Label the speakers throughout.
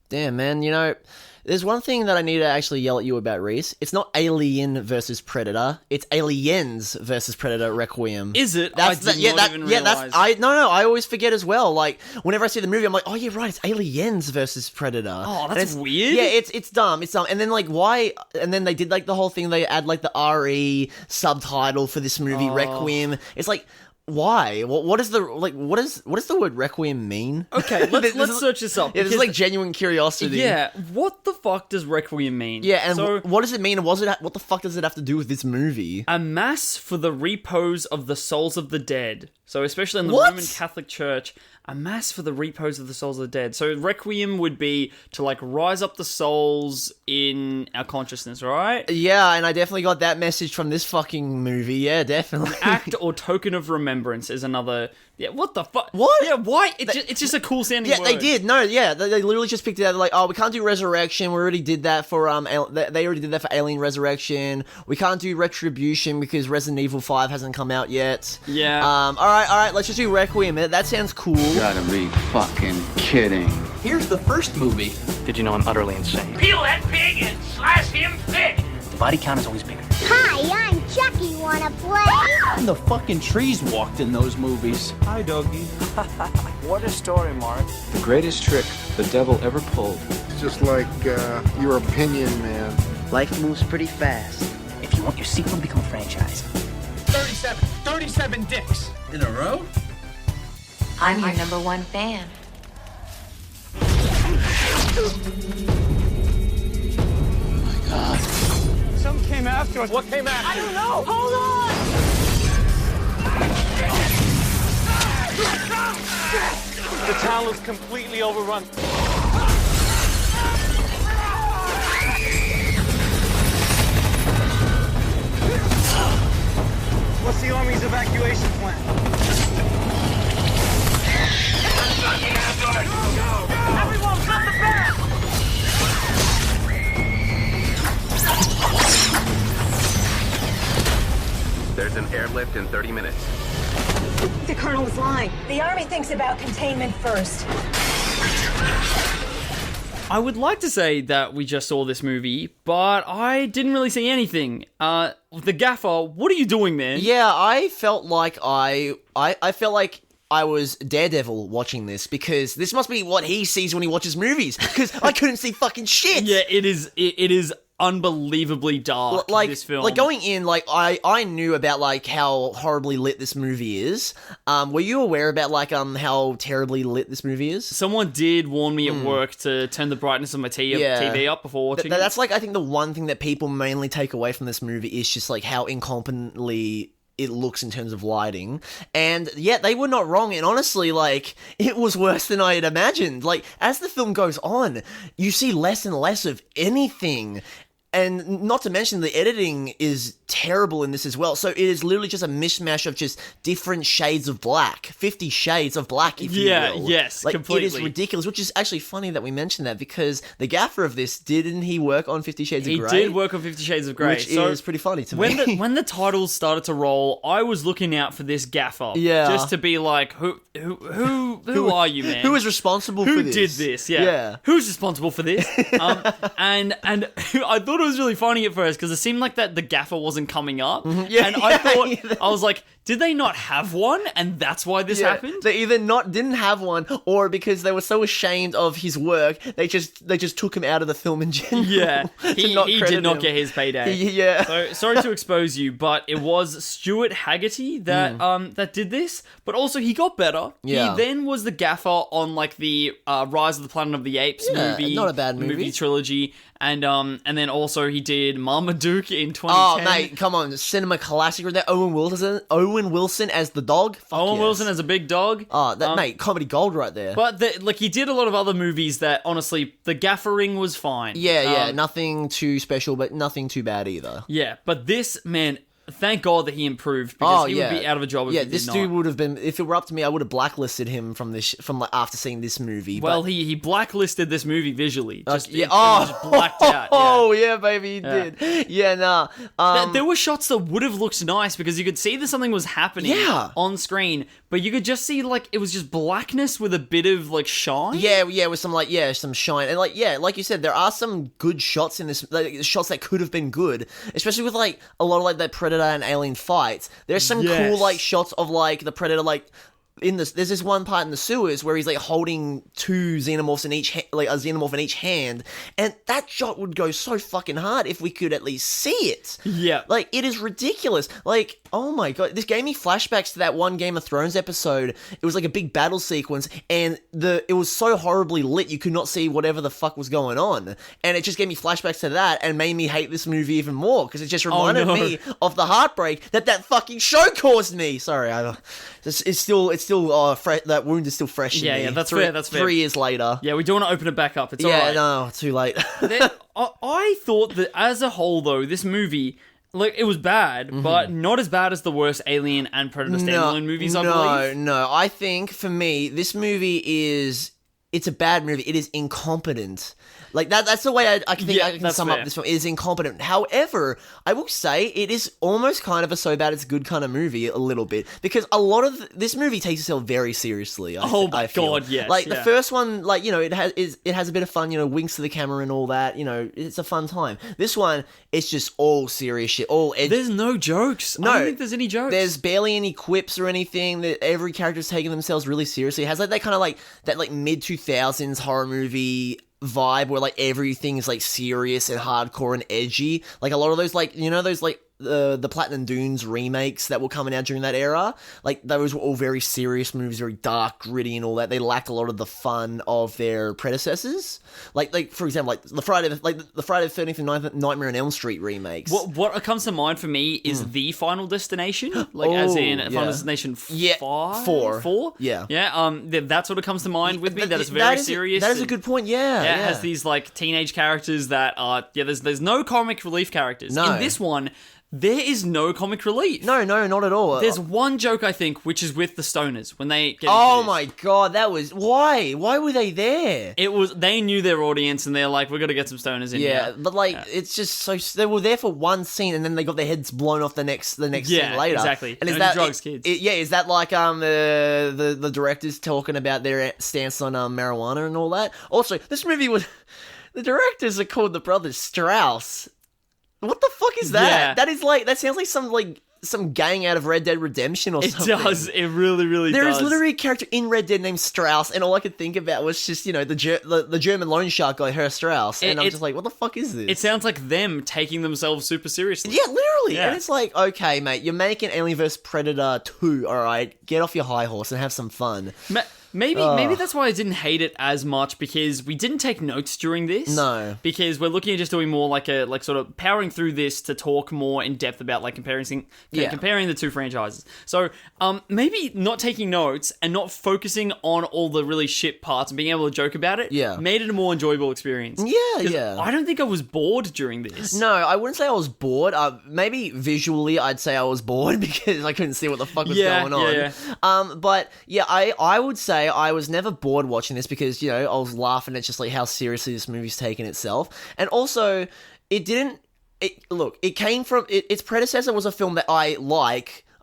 Speaker 1: Damn, man, there's one thing that I need to actually yell at you about, Rhys. It's not Alien versus Predator. It's Aliens versus Predator Requiem.
Speaker 2: Is it? I did not even realize.
Speaker 1: I always forget as well. Like, whenever I see the movie, I'm like, oh, yeah, right, it's Aliens versus Predator.
Speaker 2: Oh, that's weird.
Speaker 1: Yeah, it's dumb. It's dumb. And then, like, why? And then they did, like, the whole thing. They add, like, the RE subtitle for this movie, Requiem. It's like... Why? What does the word requiem mean?
Speaker 2: Okay, let's search this up.
Speaker 1: Yeah, this is like genuine curiosity.
Speaker 2: Yeah, what the fuck does requiem mean?
Speaker 1: Yeah, and what does it mean? And what the fuck does it have to do with this movie?
Speaker 2: A mass for the repose of the souls of the dead. So especially in the Roman Catholic Church, a mass for the repose of the souls of the dead. So requiem would be to like rise up the souls in our consciousness, right?
Speaker 1: Yeah, and I definitely got that message from this fucking movie. Yeah, definitely.
Speaker 2: Act or token of remembrance is another... Yeah, what the fuck?
Speaker 1: What?
Speaker 2: Yeah, why? It's just a cool sounding word.
Speaker 1: Yeah, they did. No, yeah, they literally just picked it out. They're like, oh, we can't do resurrection. We already did that for they already did that for Alien Resurrection. We can't do retribution because Resident Evil 5 hasn't come out yet.
Speaker 2: Yeah.
Speaker 1: All right. Let's just do Requiem. That sounds cool.
Speaker 3: You gotta be fucking kidding.
Speaker 4: Here's the first movie.
Speaker 5: Did you know I'm utterly insane?
Speaker 6: Peel that pig and slice him thick.
Speaker 5: The body count is always bigger.
Speaker 7: Hi, I'm Chucky. Wanna play?
Speaker 4: The fucking trees walked in those movies.
Speaker 8: Hi, doggy.
Speaker 5: What a story, Mark.
Speaker 3: The greatest trick the devil ever pulled.
Speaker 9: It's just like your opinion, man.
Speaker 10: Life moves pretty fast.
Speaker 5: If you want your sequel to become a franchise.
Speaker 6: 37 dicks.
Speaker 4: In a row?
Speaker 11: I'm your number one fan.
Speaker 6: Something came after us. What came after? I don't know. Hold on. The town was completely overrun. What's the Army's evacuation plan? Go! Everyone, cut the back!
Speaker 12: There's an airlift in 30 minutes.
Speaker 13: The Colonel was lying. The Army thinks about containment first.
Speaker 2: I would like to say that we just saw this movie, but I didn't really see anything. The gaffer, what are you doing, man?
Speaker 1: Yeah, I felt like I felt like I was Daredevil watching this, because this must be what he sees when he watches movies, because I couldn't see fucking shit.
Speaker 2: Yeah, it is unbelievably dark, this film.
Speaker 1: Like, going in, like, I knew about, like, how horribly lit this movie is. Were you aware about, like, how terribly lit this movie is?
Speaker 2: Someone did warn me at work to turn the brightness of my TV up before watching it.
Speaker 1: That's, like, I think the one thing that people mainly take away from this movie is just, like, how incompetently it looks in terms of lighting. And yeah, they were not wrong. And honestly, like, it was worse than I had imagined. Like, as the film goes on, you see less and less of anything. And not to mention, the editing is terrible in this as well. So it is literally just a mishmash of just different shades of black. 50 shades of black, if you will.
Speaker 2: Yes,
Speaker 1: like,
Speaker 2: completely.
Speaker 1: It is ridiculous, which is actually funny that we mentioned that, because the gaffer of this, didn't he work on 50 Shades of Grey?
Speaker 2: He did work on 50 Shades of Grey.
Speaker 1: Which is pretty funny to
Speaker 2: me. When the titles started to roll, I was looking out for this gaffer.
Speaker 1: Yeah.
Speaker 2: Just to be like, who are you, man?
Speaker 1: Who is responsible for this?
Speaker 2: Who did this? Yeah. Who's responsible for this? And I thought it was really funny at first, because it seemed like that the gaffer wasn't coming up.
Speaker 1: Yeah,
Speaker 2: and I thought, I was like, did they not have one? And that's why this happened?
Speaker 1: They either didn't have one, or because they were so ashamed of his work, they just took him out of the film in general.
Speaker 2: Yeah, he did not get his payday.
Speaker 1: Yeah.
Speaker 2: So sorry to expose you, but it was Stuart Haggerty that did this. But also, he got better.
Speaker 1: Yeah.
Speaker 2: He then was the gaffer on like the Rise of the Planet of the Apes movie,
Speaker 1: not a bad movie
Speaker 2: trilogy. And then also he did Marmaduke in 2010.
Speaker 1: Oh, mate, come on. Cinema classic right there. Owen Wilson as the dog. Fuck
Speaker 2: Wilson as a big dog.
Speaker 1: Oh, mate, comedy gold right there.
Speaker 2: But he did a lot of other movies that, honestly, the gaffering was fine.
Speaker 1: Yeah, nothing too special, but nothing too bad either.
Speaker 2: Yeah, but this, man, thank God that he improved, because he would be out of a job if he did
Speaker 1: this
Speaker 2: not.
Speaker 1: dude would have been, if it were up to me, I would have blacklisted him from after seeing this movie.
Speaker 2: Well,
Speaker 1: but...
Speaker 2: he blacklisted this movie visually. Just,
Speaker 1: yeah.
Speaker 2: just blacked out.
Speaker 1: Oh, yeah, baby, he did. Yeah, nah.
Speaker 2: There were shots that would have looked nice, because you could see that something was happening on screen, but you could just see, like, it was just blackness with a bit of, like, shine.
Speaker 1: Yeah, with some, like, some shine. And, like you said, there are some good shots in this, like, shots that could have been good, especially with, like, a lot of, like, that Predator and Alien fights. There's some cool, like, shots of, like, the Predator, like, there's this one part in the sewers where he's like holding two xenomorphs in each like a xenomorph in each hand, and that shot would go so fucking hard if we could at least see it.
Speaker 2: Yeah,
Speaker 1: like it is ridiculous. Like, oh my god, this gave me flashbacks to that one Game of Thrones episode. It was like a big battle sequence, and it was so horribly lit you could not see whatever the fuck was going on, and it just gave me flashbacks to that and made me hate this movie even more because it just reminded me of the heartbreak that fucking show caused me. Sorry, it's still that wound is still fresh in me.
Speaker 2: Yeah, that's fair.
Speaker 1: 3 years later.
Speaker 2: Yeah, we don't want to open it back up. It's alright.
Speaker 1: No, too late.
Speaker 2: I thought that as a whole, though, this movie, like, it was bad, but not as bad as the worst Alien and Predator standalone movies, I believe.
Speaker 1: No. I think, for me, this movie it's a bad movie. It is incompetent. Like, that's the way I can sum up this film. It is incompetent. However, I will say it is almost kind of a so bad it's good kind of movie a little bit, because a lot of this movie takes itself very seriously. I feel.
Speaker 2: God, yes.
Speaker 1: Like, the first one, like, you know, it has a bit of fun, you know, winks to the camera and all that, you know, it's a fun time. This one, it's just all serious shit,
Speaker 2: There's no jokes. No. I don't think there's any jokes.
Speaker 1: There's barely any quips or anything. That every character's taking themselves really seriously. It has like that kind of like, that like mid-2000s horror movie vibe where like everything is like serious and hardcore and edgy. Like a lot of those, like, you know, those like the Platinum Dunes remakes that were coming out during that era, like those were all very serious movies, very dark, gritty and all that. They lacked a lot of the fun of their predecessors. Like for example, like the Friday the 13th and Nightmare on Elm Street remakes.
Speaker 2: What comes to mind for me is The Final Destination, like as in Final Destination 5? 4?
Speaker 1: Yeah.
Speaker 2: That sort of comes to mind with me. That is very serious.
Speaker 1: That is a good point. Yeah,
Speaker 2: it has these like teenage characters that are there's no comic relief characters.
Speaker 1: No.
Speaker 2: In this one, there is no comic relief.
Speaker 1: No, not at all.
Speaker 2: There's one joke, I think, which is with the stoners when they get
Speaker 1: my god, that was... Why were they there?
Speaker 2: They knew their audience and they're like, we're gonna get some stoners in here.
Speaker 1: Yeah, but like, it's just so... They were there for one scene and then they got their heads blown off the next scene later.
Speaker 2: Yeah, exactly.
Speaker 1: And is
Speaker 2: that... drugs, kids.
Speaker 1: Is that like the directors talking about their stance on marijuana and all that? Also, this movie was... The directors are called the brothers Strauss. What the fuck is that?
Speaker 2: Yeah.
Speaker 1: That sounds like some gang out of Red Dead Redemption or something.
Speaker 2: It does. It really, really does.
Speaker 1: There is literally a character in Red Dead named Strauss, and all I could think about was just, you know, the German loan shark guy, Herr Strauss. And I'm just like, what the fuck is this?
Speaker 2: It sounds like them taking themselves super seriously.
Speaker 1: Yeah, literally. Yeah. And it's like, okay, mate, you're making Alien vs. Predator 2, alright? Get off your high horse and have some fun.
Speaker 2: Maybe that's why I didn't hate it as much, because we didn't take notes during this.
Speaker 1: No.
Speaker 2: Because we're looking at just doing more like sort of powering through this to talk more in depth about like comparing the two franchises. So maybe not taking notes and not focusing on all the really shit parts and being able to joke about it made it a more enjoyable experience.
Speaker 1: Yeah.
Speaker 2: I don't think I was bored during this.
Speaker 1: No, I wouldn't say I was bored. Maybe visually I'd say I was bored because I couldn't see what the fuck was going on.
Speaker 2: Yeah.
Speaker 1: But yeah, I would say I was never bored watching this because, you know, I was laughing at just like how seriously this movie's taken itself. And also, its predecessor was a film that I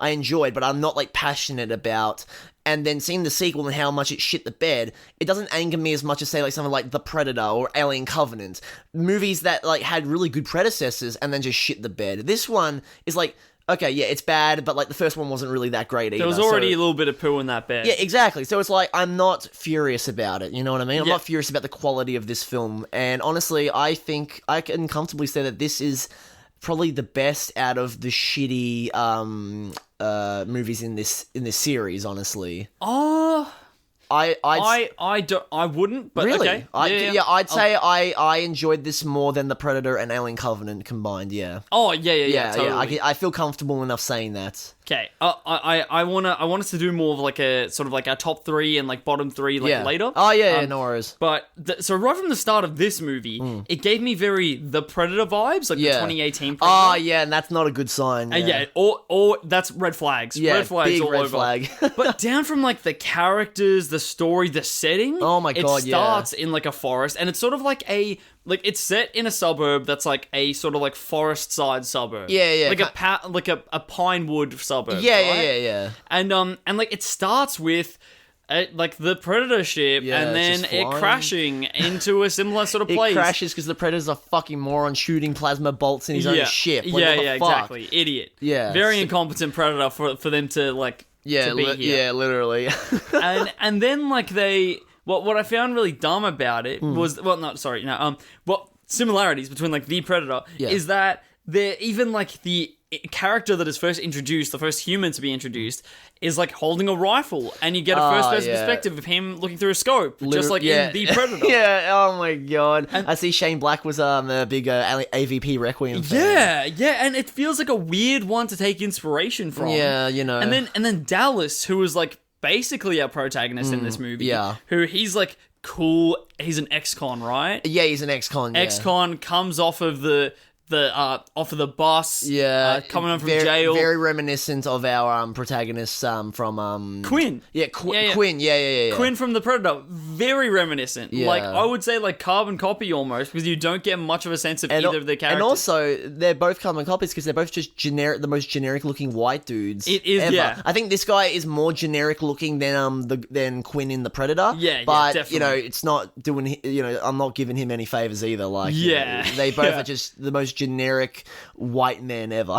Speaker 1: enjoyed, but I'm not like passionate about. And then seeing the sequel and how much it shit the bed, it doesn't anger me as much as, say, like something like The Predator or Alien Covenant. Movies that like had really good predecessors and then just shit the bed. This one is like, okay, yeah, it's bad, but like the first one wasn't really that great either.
Speaker 2: There was already a little bit of poo in that bed.
Speaker 1: Yeah, exactly. So it's like, I'm not furious about it, you know what I mean? I'm not furious about the quality of this film. And honestly, I think I can comfortably say that this is probably the best out of the shitty movies in this series, honestly.
Speaker 2: Oh... I wouldn't, but
Speaker 1: really?
Speaker 2: okay.
Speaker 1: I'd say I enjoyed this more than the Predator and Alien Covenant combined. Yeah.
Speaker 2: Oh yeah. Totally.
Speaker 1: I feel comfortable enough saying that.
Speaker 2: Okay, I want us to do more of like a sort of like our top 3 and like bottom 3 later.
Speaker 1: Oh yeah, no worries.
Speaker 2: But so right from the start of this movie, it gave me very the Predator vibes, like the 2018 Predator.
Speaker 1: Oh yeah, and that's not a good sign.
Speaker 2: Or that's red flags.
Speaker 1: Yeah,
Speaker 2: red flags
Speaker 1: big
Speaker 2: all
Speaker 1: red
Speaker 2: over.
Speaker 1: flag.
Speaker 2: But down from like the characters, the story, the setting.
Speaker 1: Oh my god,
Speaker 2: it starts in like a forest, and it's sort of like it's set in a suburb that's like a sort of like forest side suburb.
Speaker 1: Yeah.
Speaker 2: Like a pine wood suburb.
Speaker 1: Yeah.
Speaker 2: And like it starts with like the Predator ship, and then it crashing into a similar sort of place.
Speaker 1: It crashes because the Predator's a fucking moron shooting plasma bolts in his own ship. Like, what the fuck?
Speaker 2: Exactly. Idiot.
Speaker 1: Yeah.
Speaker 2: Very incompetent Predator for them to like to be here.
Speaker 1: Yeah, literally.
Speaker 2: and then like what I found really dumb about it was what similarities between like the Predator is that they're even like the character that is first introduced, the first human to be introduced, is like holding a rifle, and you get a first-person perspective of him looking through a scope, just like in the Predator.
Speaker 1: Yeah. Oh my god. And I see Shane Black was a big AVP Requiem fan.
Speaker 2: Yeah, and it feels like a weird one to take inspiration from.
Speaker 1: Yeah, you know.
Speaker 2: And then Dallas, who was like basically our protagonist in this movie.
Speaker 1: Yeah.
Speaker 2: Who he's like cool. He's an ex-con, right?
Speaker 1: Yeah, he's an ex-con.
Speaker 2: Ex-con comes off of the bus, coming home from jail.
Speaker 1: Very reminiscent of our protagonist from
Speaker 2: Quinn.
Speaker 1: Quinn. Yeah.
Speaker 2: Quinn from the Predator. Very reminiscent.
Speaker 1: Yeah.
Speaker 2: Like I would say, like carbon copy almost, because you don't get much of a sense of either of their characters.
Speaker 1: And also, they're both carbon copies because they're both just the most generic looking white dudes.
Speaker 2: It is,
Speaker 1: ever.
Speaker 2: yeah.
Speaker 1: I think this guy is more generic looking than Quinn in the Predator.
Speaker 2: But
Speaker 1: definitely. It's not doing. I'm not giving him any favors either. Like, they both are just the most generic white men ever.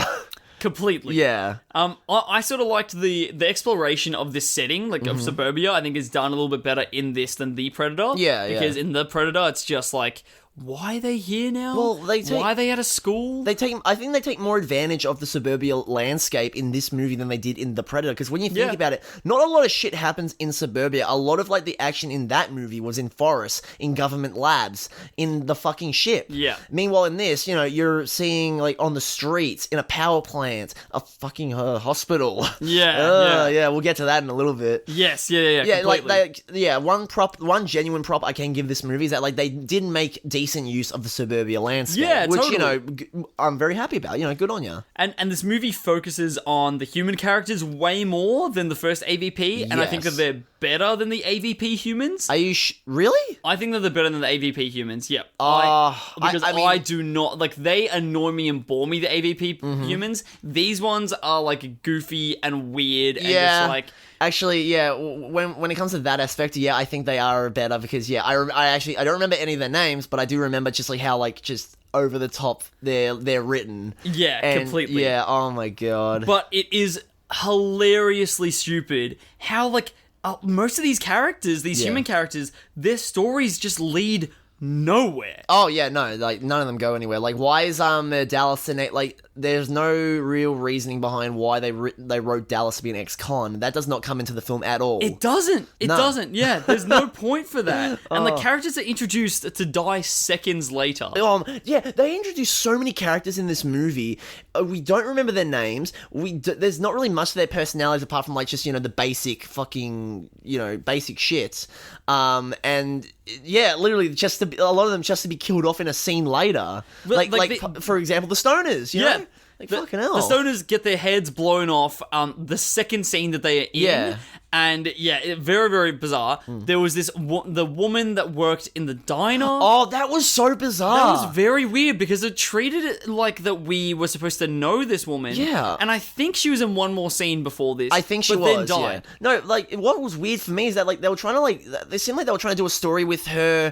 Speaker 2: Completely.
Speaker 1: Yeah.
Speaker 2: I sort of liked the exploration of this setting, like of suburbia. I think is done a little bit better in this than the Predator. Because in the Predator, it's just like, why are they here now?
Speaker 1: Well,
Speaker 2: why are they at a school?
Speaker 1: I think they take more advantage of the suburbia landscape in this movie than they did in The Predator, because when you think about it, not a lot of shit happens in suburbia. A lot of like the action in that movie was in forests, in government labs, in the fucking ship.
Speaker 2: Yeah.
Speaker 1: Meanwhile, in this, you're seeing like on the streets, in a power plant, a fucking hospital.
Speaker 2: Yeah.
Speaker 1: We'll get to that in a little bit.
Speaker 2: Yes. Yeah.
Speaker 1: Completely. One genuine prop I can give this movie is that like they did make decent use of the suburbia landscape, which
Speaker 2: totally.
Speaker 1: I'm very happy about. Good on you.
Speaker 2: And this movie focuses on the human characters way more than the first AVP, and I think that they're better than the AVP humans.
Speaker 1: Are you really?
Speaker 2: I think that they're better than the AVP humans. Yep.
Speaker 1: Because
Speaker 2: I do not like. They annoy me and bore me. The AVP humans. These ones are like goofy and weird. And just like.
Speaker 1: Actually, when it comes to that aspect, I think they are better because, I don't remember any of their names, but I do remember just like how like just over the top they're written.
Speaker 2: Yeah, completely.
Speaker 1: Yeah, oh my god.
Speaker 2: But it is hilariously stupid how like most of these characters, these human characters, their stories just lead nowhere.
Speaker 1: Oh yeah, no, like none of them go anywhere. Like, why is Dallas in it? Like, there's no real reasoning behind why they wrote Dallas to be an ex-con. That does not come into the film at all.
Speaker 2: It doesn't. It doesn't. Yeah, there's no point for that. And the characters are introduced to die seconds later.
Speaker 1: They introduced so many characters in this movie. We don't remember their names. There's not really much of their personalities apart from like just the basic fucking basic shit. And literally just a lot of them just to be killed off in a scene later. For example, the stoners. Fucking hell.
Speaker 2: The stoners get their heads blown off the second scene that they are in.
Speaker 1: Yeah.
Speaker 2: And very, very bizarre. There was the woman that worked in the diner.
Speaker 1: Oh, that was so bizarre.
Speaker 2: That was very weird because it treated it like that we were supposed to know this woman.
Speaker 1: Yeah.
Speaker 2: And I think she was in one more scene before this.
Speaker 1: I think she was. Then died. Yeah. No, like what was weird for me is that like they were trying to they seemed like they were trying to do a story with her.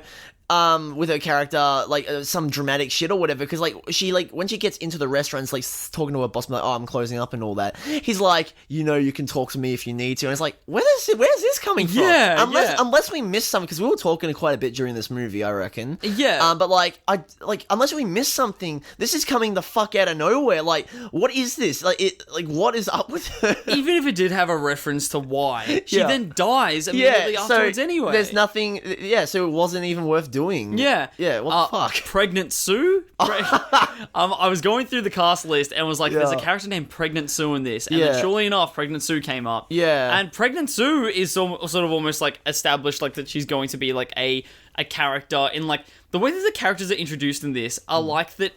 Speaker 1: with her character, like some dramatic shit or whatever, because like she like when she gets into the restaurant, it's like talking to her boss, like, oh, I'm closing up and all that. He's like, you can talk to me if you need to, and it's like, where's this coming from? Unless we missed something, because we were talking quite a bit during this movie, I reckon.
Speaker 2: Yeah.
Speaker 1: But like unless we missed something, this is coming the fuck out of nowhere. Like, what is this? What is up with her?
Speaker 2: Even if it did have a reference to why, she then dies immediately afterwards anyway.
Speaker 1: There's nothing. Yeah, so it wasn't even worth doing.
Speaker 2: Yeah.
Speaker 1: Yeah. What the fuck?
Speaker 2: Pregnant Sue. I was going through the cast list and was like, "There's a character named Pregnant Sue in this," and then surely enough, Pregnant Sue came up.
Speaker 1: Yeah.
Speaker 2: And Pregnant Sue is sort of almost like established, like that she's going to be like a character in like the way that the characters are introduced in this. I like that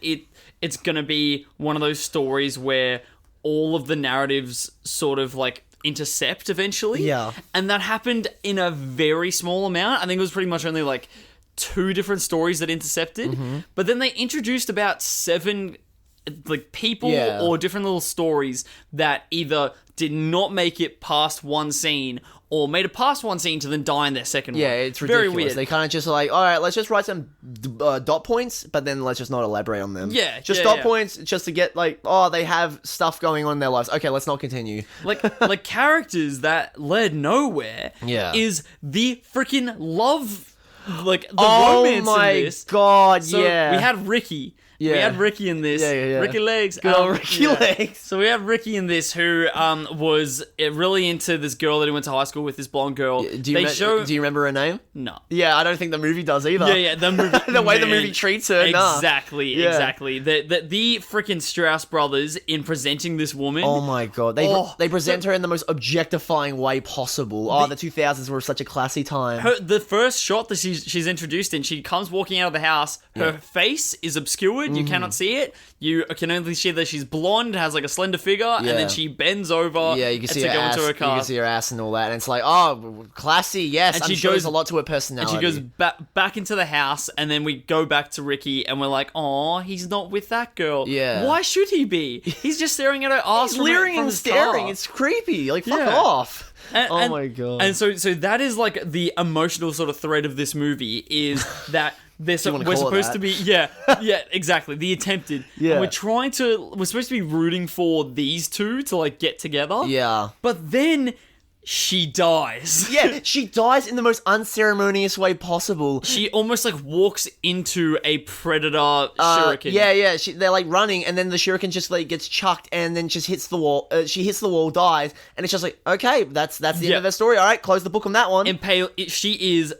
Speaker 2: it's gonna be one of those stories where all of the narratives sort of like intercept eventually.
Speaker 1: Yeah.
Speaker 2: And that happened in a very small amount. I think it was pretty much only like 2 different stories that intercepted. But then they introduced about 7 like people or different little stories that either did not make it past one scene or made it past one scene to then die in their second one.
Speaker 1: Yeah, it's ridiculous.
Speaker 2: Very weird.
Speaker 1: They kind of just like, all right, let's just write some dot points, but then let's just not elaborate on them.
Speaker 2: Yeah,
Speaker 1: just dot points, just to get like, oh, they have stuff going on in their lives. Okay, let's not continue.
Speaker 2: Like characters that led nowhere.
Speaker 1: Yeah.
Speaker 2: Is the freaking love, like the romance in this.
Speaker 1: Oh my god,
Speaker 2: So we had Ricky.
Speaker 1: Yeah.
Speaker 2: We had Ricky in this.
Speaker 1: Yeah.
Speaker 2: Ricky Legs.
Speaker 1: Good old Ricky Legs.
Speaker 2: So we have Ricky in this who was really into this girl that he went to high school with, this blonde girl.
Speaker 1: Do you remember her name?
Speaker 2: No.
Speaker 1: Yeah, I don't think the movie does either.
Speaker 2: Yeah, the movie.
Speaker 1: The way the movie treats her,
Speaker 2: Exactly.
Speaker 1: Yeah.
Speaker 2: The freaking Strauss brothers in presenting this woman.
Speaker 1: Oh my god. They present her in the most objectifying way possible. The 2000s were such a classy time.
Speaker 2: The first shot that she's introduced in, she comes walking out of the house, her face is obscured, you cannot see it, you can only see that she's blonde, has like a slender figure, and then she bends over
Speaker 1: you can see
Speaker 2: to
Speaker 1: her
Speaker 2: go
Speaker 1: ass,
Speaker 2: into her car.
Speaker 1: You can see her ass and all that, and it's like, oh, classy, yes, and she goes a lot to her personality.
Speaker 2: And she goes back into the house, and then we go back to Ricky, and we're like, oh, he's not with that girl.
Speaker 1: Yeah.
Speaker 2: Why should he be? He's just staring at her ass.
Speaker 1: He's leering and staring.
Speaker 2: Car.
Speaker 1: It's creepy. Like, fuck off. Oh my god.
Speaker 2: And so that is like the emotional sort of thread of this movie is that we're supposed to be exactly, the attempted.
Speaker 1: Yeah.
Speaker 2: And we're supposed to be rooting for these two to like get together.
Speaker 1: Yeah.
Speaker 2: But then she dies.
Speaker 1: Yeah, she dies in the most unceremonious way possible.
Speaker 2: She almost like walks into a predator shuriken.
Speaker 1: Yeah. They're like running, and then the shuriken just like gets chucked, and then just hits the wall. She hits the wall, dies, and it's just like, okay, that's the end of the story. All right, close the book on that one.
Speaker 2: She is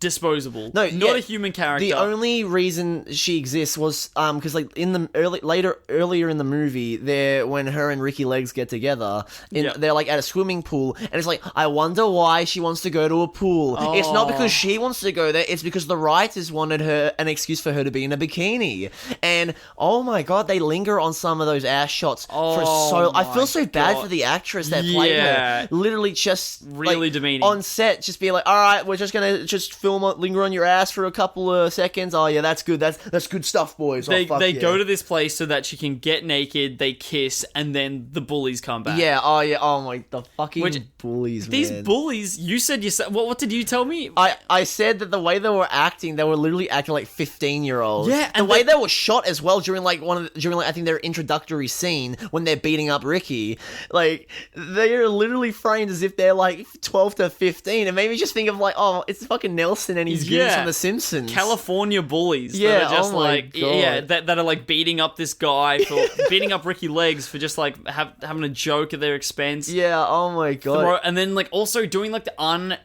Speaker 2: disposable.
Speaker 1: No,
Speaker 2: not a human character.
Speaker 1: The only reason she exists was because like in the earlier in the movie, when her and Ricky Legs get together, they're like at a swimming pool, and it's like, I wonder why she wants to go to a pool.
Speaker 2: Oh.
Speaker 1: It's not because she wants to go there, it's because the writers wanted an excuse for her to be in a bikini. And oh my god, they linger on some of those ass shots I feel so bad for the actress that played her. Literally just
Speaker 2: really demeaning
Speaker 1: on set, just be like, all right, we're just gonna linger on your ass for a couple of seconds. Oh yeah, that's good. That's good stuff, boys.
Speaker 2: They go to this place so that she can get naked, they kiss, and then the bullies come back.
Speaker 1: Yeah, oh my, the fucking bullies,
Speaker 2: these
Speaker 1: man.
Speaker 2: Bullies, you said what did you tell me?
Speaker 1: I said that the way they were acting, they were literally acting like 15-year-olds.
Speaker 2: Yeah,
Speaker 1: and the way they were shot as well during I think their introductory scene when they're beating up Ricky, like they are literally framed as if they're like 12 to 15, and made me just think of like, oh, it's fucking Nelson and his goons from The Simpsons.
Speaker 2: California bullies.
Speaker 1: Yeah,
Speaker 2: that are just
Speaker 1: my God.
Speaker 2: that are like beating up this guy for beating up Ricky Legs for just like having a joke at their expense.
Speaker 1: Yeah, oh my God.
Speaker 2: And then like also doing like the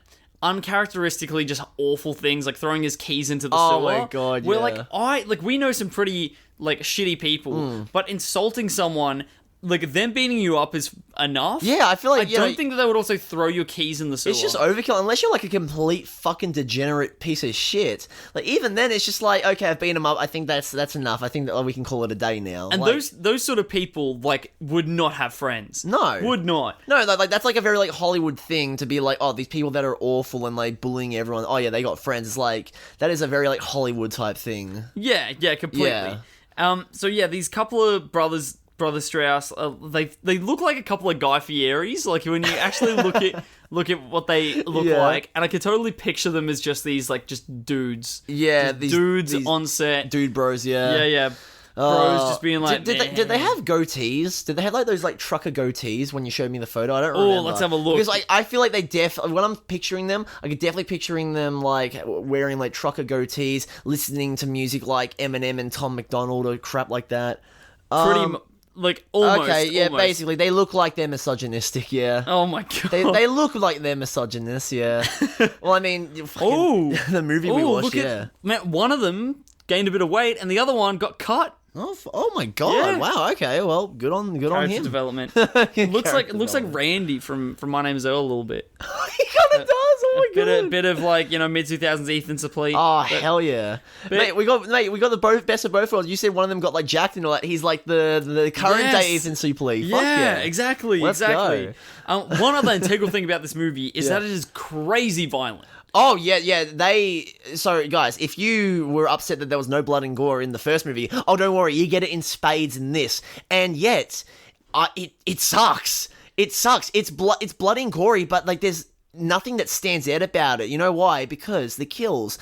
Speaker 2: uncharacteristically just awful things, like throwing his keys into the sewer.
Speaker 1: Oh my God,
Speaker 2: We're we know some pretty like shitty people, but insulting someone, like them beating you up is enough.
Speaker 1: Yeah, I feel like
Speaker 2: I don't think that they would also throw your keys in the sewer.
Speaker 1: It's just overkill unless you're like a complete fucking degenerate piece of shit. Like even then, it's just like, okay, I've beaten him up. I think that's enough. I think that we can call it a day now.
Speaker 2: And
Speaker 1: like,
Speaker 2: those sort of people like would not have friends.
Speaker 1: No,
Speaker 2: would not.
Speaker 1: No, like that's like a very like Hollywood thing to be like, oh, these people that are awful and like bullying everyone. Oh yeah, they got friends. It's like that is a very like Hollywood type thing.
Speaker 2: Yeah, completely.
Speaker 1: Yeah.
Speaker 2: So yeah, these couple of brothers Brother Strauss, they look like a couple of Guy Fieri's. Like when you actually look at what they look like, and I could totally picture them as just these like just dudes.
Speaker 1: Yeah,
Speaker 2: just dudes on set,
Speaker 1: dude bros. Yeah,
Speaker 2: yeah. Bros just being like,
Speaker 1: did they have goatees? Did they have like those like trucker goatees when you showed me the photo? I don't remember.
Speaker 2: Oh, let's have a look.
Speaker 1: Because I feel like they when I'm picturing them, I could definitely picturing them like wearing like trucker goatees, listening to music like Eminem and Tom McDonald or crap like that.
Speaker 2: Like almost.
Speaker 1: Okay, yeah,
Speaker 2: almost.
Speaker 1: basically they look like they're misogynistic. Yeah.
Speaker 2: Oh my god.
Speaker 1: They look like they're misogynist. Yeah. Well, I mean, the movie we watched.
Speaker 2: Man, one of them gained a bit of weight, and the other one got cut.
Speaker 1: Oh my god!
Speaker 2: Yeah.
Speaker 1: Wow. Okay. Well, good on him.
Speaker 2: Development. looks like Randy from My Name Is Earl a little bit.
Speaker 1: He kind of does. Oh my god.
Speaker 2: Bit of like mid 2000s Ethan Suplee.
Speaker 1: Oh hell yeah! Mate, we got the best of both worlds. You said one of them got like jacked and all that. He's like the current day Ethan Suplee. Fuck yeah,
Speaker 2: exactly.
Speaker 1: Let's
Speaker 2: go. One other integral thing about this movie is that it is crazy violent.
Speaker 1: Oh, yeah. So, guys, if you were upset that there was no blood and gore in the first movie, oh, don't worry, you get it in spades in this. And yet, it sucks. It sucks. It's bloody and gory, but, like, there's nothing that stands out about it. You know why? Because the kills...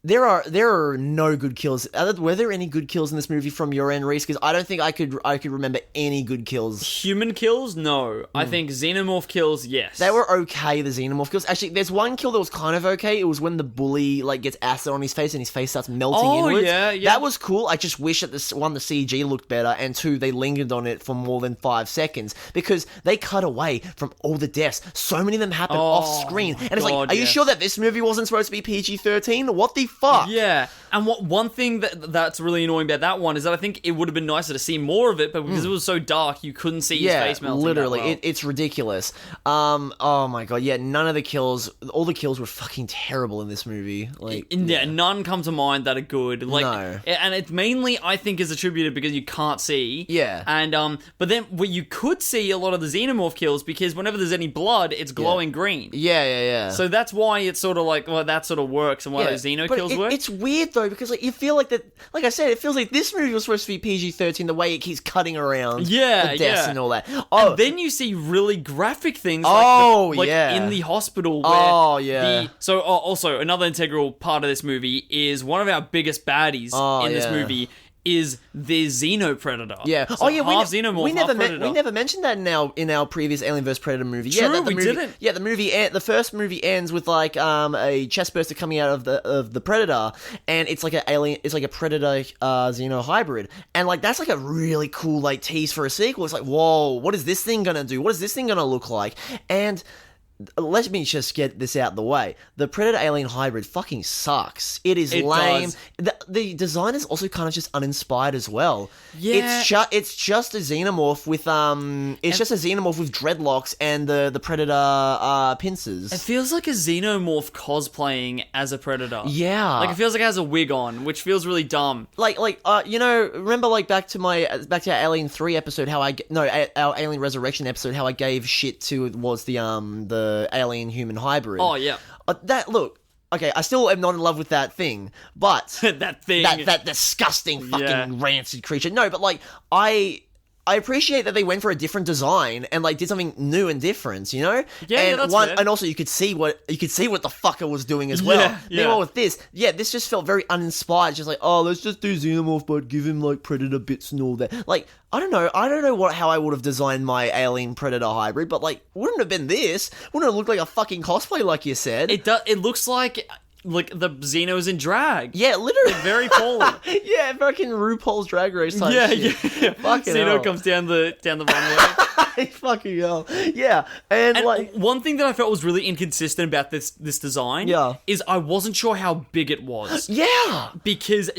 Speaker 1: There are no good kills. Were there any good kills in this movie from your end, Rhys? Because I don't think I could remember any good kills.
Speaker 2: Human kills? No. I think Xenomorph kills, yes.
Speaker 1: They were okay, the Xenomorph kills. Actually, there's one kill that was kind of okay. It was when the bully like gets acid on his face and his face starts melting inwards. Yeah. That was cool. I just wish that the CG looked better, and two, they lingered on it for more than 5 seconds because they cut away from all the deaths. So many of them happen off screen. And it's like, are you sure that this movie wasn't supposed to be PG-13? What the fuck?
Speaker 2: Yeah, and one thing that's really annoying about that one is that I think it would have been nicer to see more of it, but because it was so dark, you couldn't see his face melting.
Speaker 1: Literally,
Speaker 2: that well.
Speaker 1: It's ridiculous. Oh my god, yeah, none of the kills, all the kills were fucking terrible in this movie. Like,
Speaker 2: none come to mind that are good. Like,
Speaker 1: no.
Speaker 2: And it's mainly, I think, is attributed because you can't see.
Speaker 1: Yeah.
Speaker 2: And but then you could see a lot of the Xenomorph kills because whenever there's any blood, it's glowing green.
Speaker 1: Yeah.
Speaker 2: So that's why it's sort of like, well, that sort of works, and why those Xeno kills work.
Speaker 1: It's weird though because like you feel like that. Like I said, it feels like this movie was supposed to be PG-13. The way it keeps cutting around, the deaths and all that. Oh,
Speaker 2: and then you see really graphic things. Like in the hospital. Where So also another integral part of this movie is one of our biggest baddies in this movie is the Xenopredator.
Speaker 1: Yeah.
Speaker 2: So half Xenomorph, half Predator.
Speaker 1: We never mentioned that in our previous Alien vs Predator movie.
Speaker 2: True, we didn't.
Speaker 1: Yeah, the first movie ends with like a chest burster coming out of the Predator, and it's like an alien. It's like a Predator Xeno hybrid, and like that's like a really cool like tease for a sequel. It's like, whoa, what is this thing gonna do? What is this thing gonna look like? And let me just get this out the way. The Predator-Alien hybrid fucking sucks. It lame. The design is also kind of just uninspired as well.
Speaker 2: Yeah.
Speaker 1: It's just a Xenomorph with just a Xenomorph with dreadlocks and the Predator pincers.
Speaker 2: It feels like a Xenomorph cosplaying as a Predator.
Speaker 1: Yeah.
Speaker 2: Like it feels like it has a wig on, which feels really dumb.
Speaker 1: Remember like back to our Alien 3 episode our Alien Resurrection episode how I gave shit to was the alien human hybrid.
Speaker 2: Oh yeah.
Speaker 1: Okay, I still am not in love with that thing, but that disgusting fucking rancid creature. No, but like I appreciate that they went for a different design and like did something new and different, you know?
Speaker 2: Yeah, that's fair.
Speaker 1: And also you could see what the fucker was doing as well.
Speaker 2: Yeah.
Speaker 1: Meanwhile with this just felt very uninspired. Just like, oh, let's just do Xenomorph, but give him like Predator bits and all that. Like, I don't know how I would have designed my Alien Predator hybrid, but like, wouldn't have been this. Wouldn't have looked like a fucking cosplay, like you said.
Speaker 2: It looks like the Xenos in drag.
Speaker 1: Yeah, literally.
Speaker 2: Very poorly.
Speaker 1: Yeah, fucking RuPaul's Drag Race type shit. Fucking
Speaker 2: Xeno
Speaker 1: hell.
Speaker 2: comes down the runway.
Speaker 1: Fucking hell. Yeah. And like
Speaker 2: one thing that I felt was really inconsistent about this design is I wasn't sure how big it was.
Speaker 1: Yeah.
Speaker 2: Because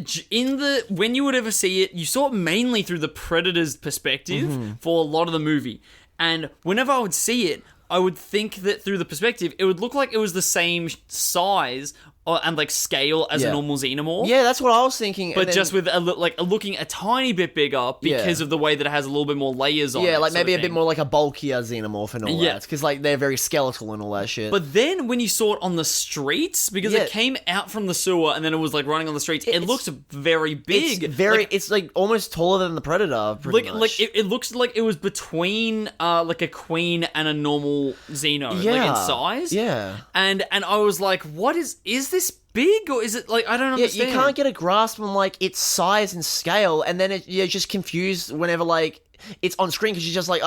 Speaker 2: when you would ever see it, you saw it mainly through the Predator's perspective for a lot of the movie. And whenever I would see it, I would think that through the perspective, it would look like it was the same size and like scale as a normal xenomorph.
Speaker 1: Yeah, that's what I was thinking.
Speaker 2: But just with looking a tiny bit bigger because of the way that it has a little bit more layers on it.
Speaker 1: Yeah, like maybe a bit more like a bulkier xenomorph and all that. Because like they're very skeletal and all that shit.
Speaker 2: But then when you saw it on the streets, because it came out from the sewer and then it was like running on the streets, it looks very big.
Speaker 1: It's like almost taller than the Predator. Pretty much.
Speaker 2: Like it looks like it was between like a queen and a normal Xeno, like in size.
Speaker 1: Yeah.
Speaker 2: And I was like, what is this big, or is it like, I don't understand.
Speaker 1: You can't get a grasp on like its size and scale, and then you're just confused whenever like it's on screen because you're just like,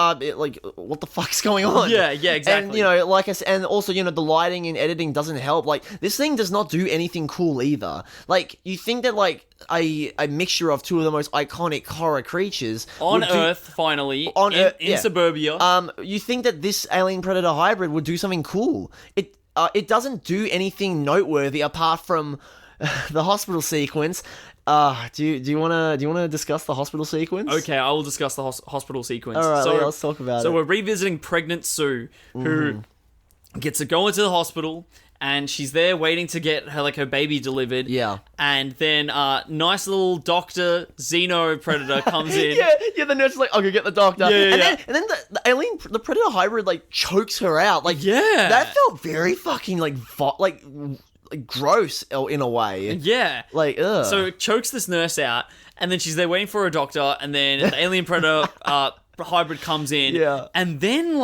Speaker 1: what the fuck's going on?
Speaker 2: Yeah, exactly.
Speaker 1: And like I said, and also the lighting and editing doesn't help. Like this thing does not do anything cool either. Like you think that like a mixture of two of the most iconic horror creatures
Speaker 2: on Earth, finally in suburbia.
Speaker 1: You think that this Alien Predator hybrid would do something cool? It doesn't do anything noteworthy apart from the hospital sequence. Do you want to discuss the hospital sequence?
Speaker 2: Okay, I will discuss the hospital sequence.
Speaker 1: All right, let's talk about it.
Speaker 2: So we're revisiting pregnant Sue, who gets to go into the hospital, and she's there waiting to get her baby delivered.
Speaker 1: Yeah.
Speaker 2: And then nice little doctor Xeno Predator comes in.
Speaker 1: yeah, the nurse is like, I'll go get the doctor.
Speaker 2: Yeah.
Speaker 1: And then the alien, the Predator hybrid, like, chokes her out. Like, that felt very fucking, like gross in a way.
Speaker 2: Yeah.
Speaker 1: Like, ugh.
Speaker 2: So it chokes this nurse out, and then she's there waiting for a doctor, and then the alien Predator hybrid comes in.
Speaker 1: Yeah.
Speaker 2: And then,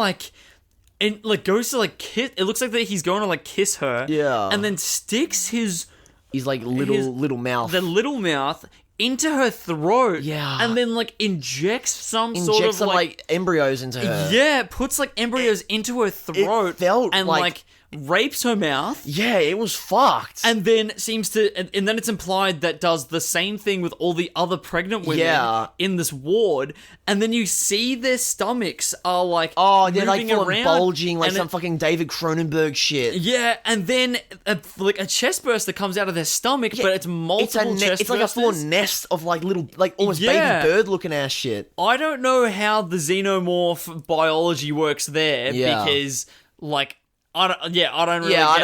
Speaker 2: goes to, kiss... It looks like that he's going to, kiss her.
Speaker 1: Yeah.
Speaker 2: And then sticks his
Speaker 1: little mouth.
Speaker 2: The little mouth into her throat.
Speaker 1: Yeah.
Speaker 2: And then, injects some
Speaker 1: embryos into her.
Speaker 2: Yeah, puts, embryos into her throat.
Speaker 1: It felt
Speaker 2: and, rapes her mouth.
Speaker 1: Yeah, it was fucked.
Speaker 2: And then and then it's implied that does the same thing with all the other pregnant women in this ward. And then you see their stomachs are moving around,
Speaker 1: bulging like some fucking David Cronenberg shit.
Speaker 2: Yeah, and then a chest burster comes out of their stomach, but it's multiple chest
Speaker 1: It's like a full nest of little almost baby bird looking ass shit.
Speaker 2: I don't know how the xenomorph biology works there because I don't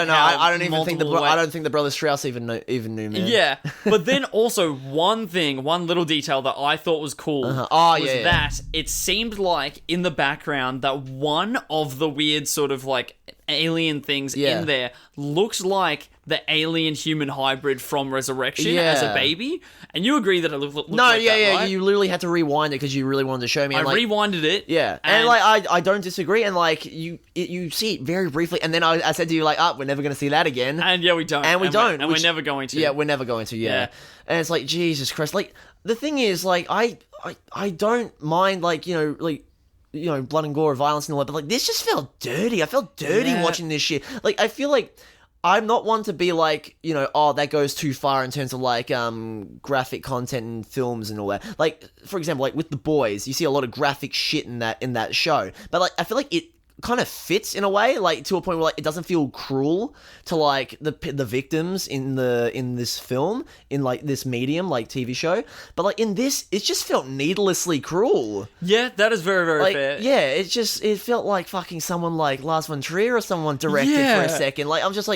Speaker 2: know.
Speaker 1: I don't think the brother Strauss even knew, man.
Speaker 2: Yeah, but then also one little detail that I thought was cool that it seemed like in the background that one of the weird sort of alien things in there looks like the alien human hybrid from Resurrection as a baby, and you agree that it looked right?
Speaker 1: You literally had to rewind it because you really wanted to show me.
Speaker 2: I rewinded it,
Speaker 1: and I don't disagree, and you see it very briefly, and then I said to you we're never going to see that again,
Speaker 2: and we don't,
Speaker 1: and
Speaker 2: we're never going to.
Speaker 1: Yeah, we're never going to. Yeah, and it's Jesus Christ, the thing is I don't mind blood and gore, violence and all that, but this just felt dirty. I felt dirty watching this shit. I feel like I'm not one to be that goes too far in terms of graphic content and films and all that. For example, with The Boys, you see a lot of graphic shit in that show, but I feel like it kind of fits in a way, to a point where it doesn't feel cruel to the victims in this film, in this medium TV show, but in this it just felt needlessly cruel.
Speaker 2: Yeah, that is very, very fair.
Speaker 1: Yeah, it felt like fucking someone Lars von Trier or someone directed for a second. I'm just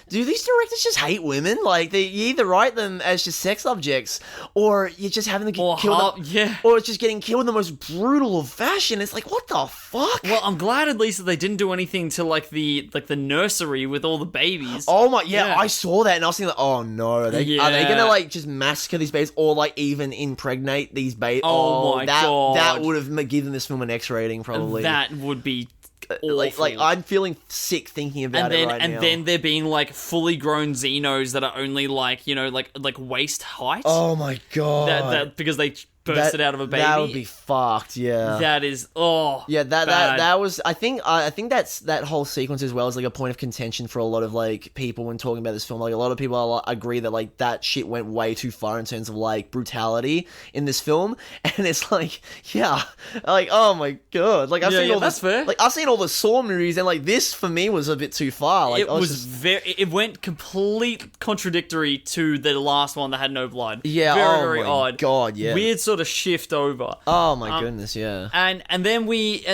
Speaker 1: do these directors just hate women? You either write them as just sex objects, or you're just having them get killed, or it's just getting killed in the most brutal of fashion. It's what the fuck?
Speaker 2: Well, I'm glad at least that they didn't do anything to the nursery with all the babies.
Speaker 1: Oh my, I saw that and I was thinking oh no, are they gonna just massacre these babies or even impregnate these babies?
Speaker 2: Oh my god,
Speaker 1: that would have given this film an X rating probably.
Speaker 2: That would be awful.
Speaker 1: I'm feeling sick thinking about it right now.
Speaker 2: And then there being fully grown Xenos that are only waist height.
Speaker 1: Oh my god,
Speaker 2: that because they bursted out of a baby.
Speaker 1: That would be fucked. Yeah,
Speaker 2: that is
Speaker 1: that was. I think that whole sequence as well is a point of contention for a lot of people when talking about this film. A lot of people agree that that shit went way too far in terms of brutality in this film, and it's oh my god, I've seen all
Speaker 2: that's fair.
Speaker 1: I've seen all the Saw movies, and this for me was a bit too far.
Speaker 2: It went complete contradictory to the last one that had no blood.
Speaker 1: Yeah,
Speaker 2: very
Speaker 1: odd. God, yeah,
Speaker 2: weird sort of shift over.
Speaker 1: Oh my goodness, yeah.
Speaker 2: And then we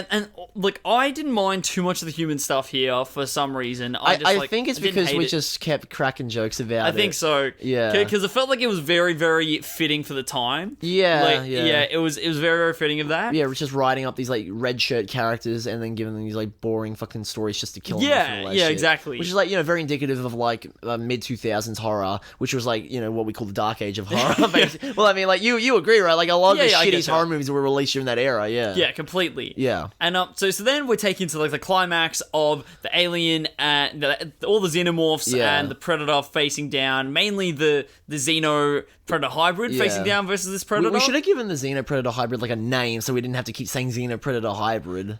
Speaker 2: I didn't mind too much of the human stuff here for some reason.
Speaker 1: I think it's because we just kept cracking jokes about it.
Speaker 2: I think so.
Speaker 1: Yeah.
Speaker 2: Because it felt like it was very, very fitting for the time.
Speaker 1: Yeah,
Speaker 2: Yeah, it was very, very fitting of that.
Speaker 1: Yeah, we're just writing up these, like, red shirt characters and then giving them these, like, boring fucking stories just to kill them off and all that shit.
Speaker 2: Exactly.
Speaker 1: Which is, like, very indicative of, like, mid-2000s horror, which was, like, what we call the dark age of horror. Basically. Well, I mean, like, you agree, right? Like, a lot of the shittiest horror movies were released during that era, yeah.
Speaker 2: Yeah, completely.
Speaker 1: Yeah.
Speaker 2: And so then we're taken to, like, the climax of the alien and all the xenomorphs and the predator facing down, mainly the Xeno Predator hybrid facing down versus this predator.
Speaker 1: We should have given the Xeno Predator hybrid, like, a name so we didn't have to keep saying Xeno Predator hybrid.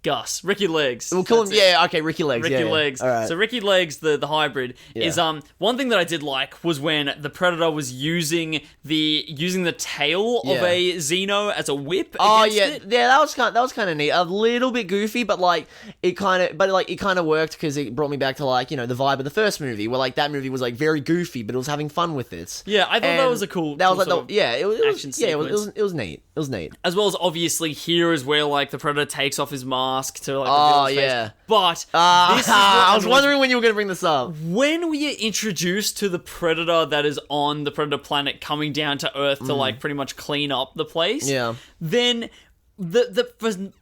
Speaker 2: Gus, Ricky Legs.
Speaker 1: We'll call him, Ricky Legs.
Speaker 2: Ricky Legs.
Speaker 1: All right.
Speaker 2: So Ricky Legs, the hybrid, is one thing that I did like was when the Predator was using the tail of a Xeno as a whip. It.
Speaker 1: That was kind of neat. A little bit goofy, but like it kind of worked because it brought me back to like the vibe of the first movie, where like that movie was like very goofy, but it was having fun with it.
Speaker 2: Yeah, I thought that was a cool.
Speaker 1: That was like
Speaker 2: it
Speaker 1: was neat. It was neat.
Speaker 2: As well as obviously here is where like the Predator takes off his mask to like reveal his face. But this is
Speaker 1: I was wondering when you were going to bring this up.
Speaker 2: When we are introduced to the Predator that is on the Predator planet coming down to Earth to like pretty much clean up the place, then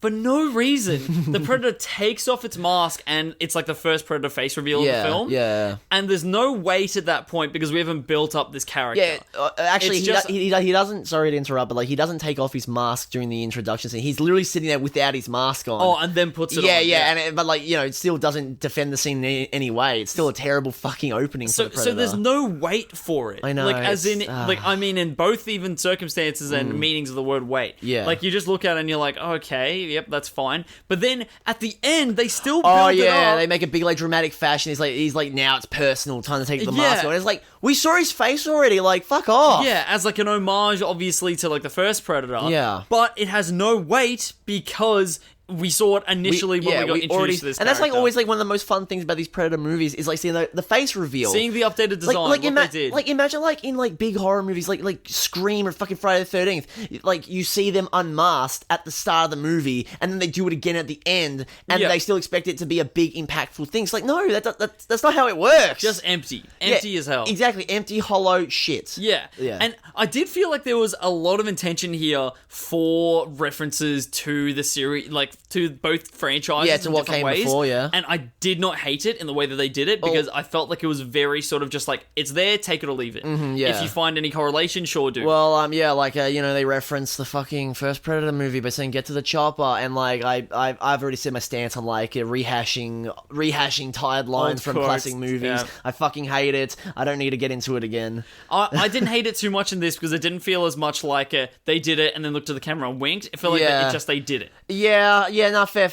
Speaker 2: for no reason the Predator takes off its mask and it's like the first Predator face reveal of the film.
Speaker 1: Yeah.
Speaker 2: And there's no weight at that point because we haven't built up this character.
Speaker 1: Yeah, actually, he doesn't. Sorry to interrupt, but like he doesn't take off his mask during the introduction scene. He's literally sitting there without his mask on.
Speaker 2: Oh, and then puts it on.
Speaker 1: Yeah. But like it still doesn't defend the scene in any way. It's still a terrible fucking opening for the Predator.
Speaker 2: So there's no weight for it.
Speaker 1: I know.
Speaker 2: Like as in, I mean, in both even circumstances and meanings of the word weight.
Speaker 1: Yeah.
Speaker 2: Like you just look at it and you're like, oh, okay, yep, that's fine. But then at the end, they still build it up.
Speaker 1: They make a big like dramatic fashion. He's like now it's personal, time to take the mask off. It's like we saw his face already. Like fuck off.
Speaker 2: Yeah, as like an homage, obviously, to like the first Predator.
Speaker 1: Yeah,
Speaker 2: but it has no weight because we saw it initially when we got introduced to this
Speaker 1: and that's like always like one of the most fun things about these Predator movies is like seeing the face reveal,
Speaker 2: seeing the updated design, what they did.
Speaker 1: Like imagine like in like big horror movies like Scream or fucking Friday the 13th, like you see them unmasked at the start of the movie and then they do it again at the end and they still expect it to be a big impactful thing. It's like no, that's not how it works.
Speaker 2: Just empty as hell.
Speaker 1: Exactly, empty, hollow shit.
Speaker 2: Yeah. And I did feel like there was a lot of intention here for references to the series, like to both franchises.
Speaker 1: Yeah, to what came before,
Speaker 2: And I did not hate it in the way that they did it because I felt like it was very sort of just like, it's there, take it or leave it. If you find any correlation, sure do.
Speaker 1: Well, they reference the fucking first Predator movie by saying get to the chopper, and like I've already said my stance on like rehashing tired lines from classic movies.
Speaker 2: Yeah.
Speaker 1: I fucking hate it. I don't need to get into it again.
Speaker 2: I didn't hate it too much in this because it didn't feel as much like they did it and then looked to the camera and winked. It felt like they did it.
Speaker 1: Yeah, no, fair.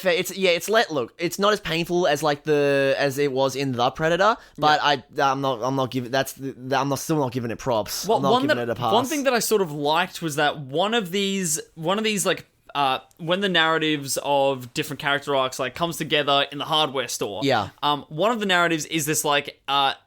Speaker 1: Look, it's not as painful as like as it was in The Predator, but I'm still not giving it props.
Speaker 2: Well,
Speaker 1: I'm not giving it a pass.
Speaker 2: One thing that I sort of liked was that one of these like when the narratives of different character arcs like comes together in the hardware store.
Speaker 1: Yeah.
Speaker 2: One of the narratives is this like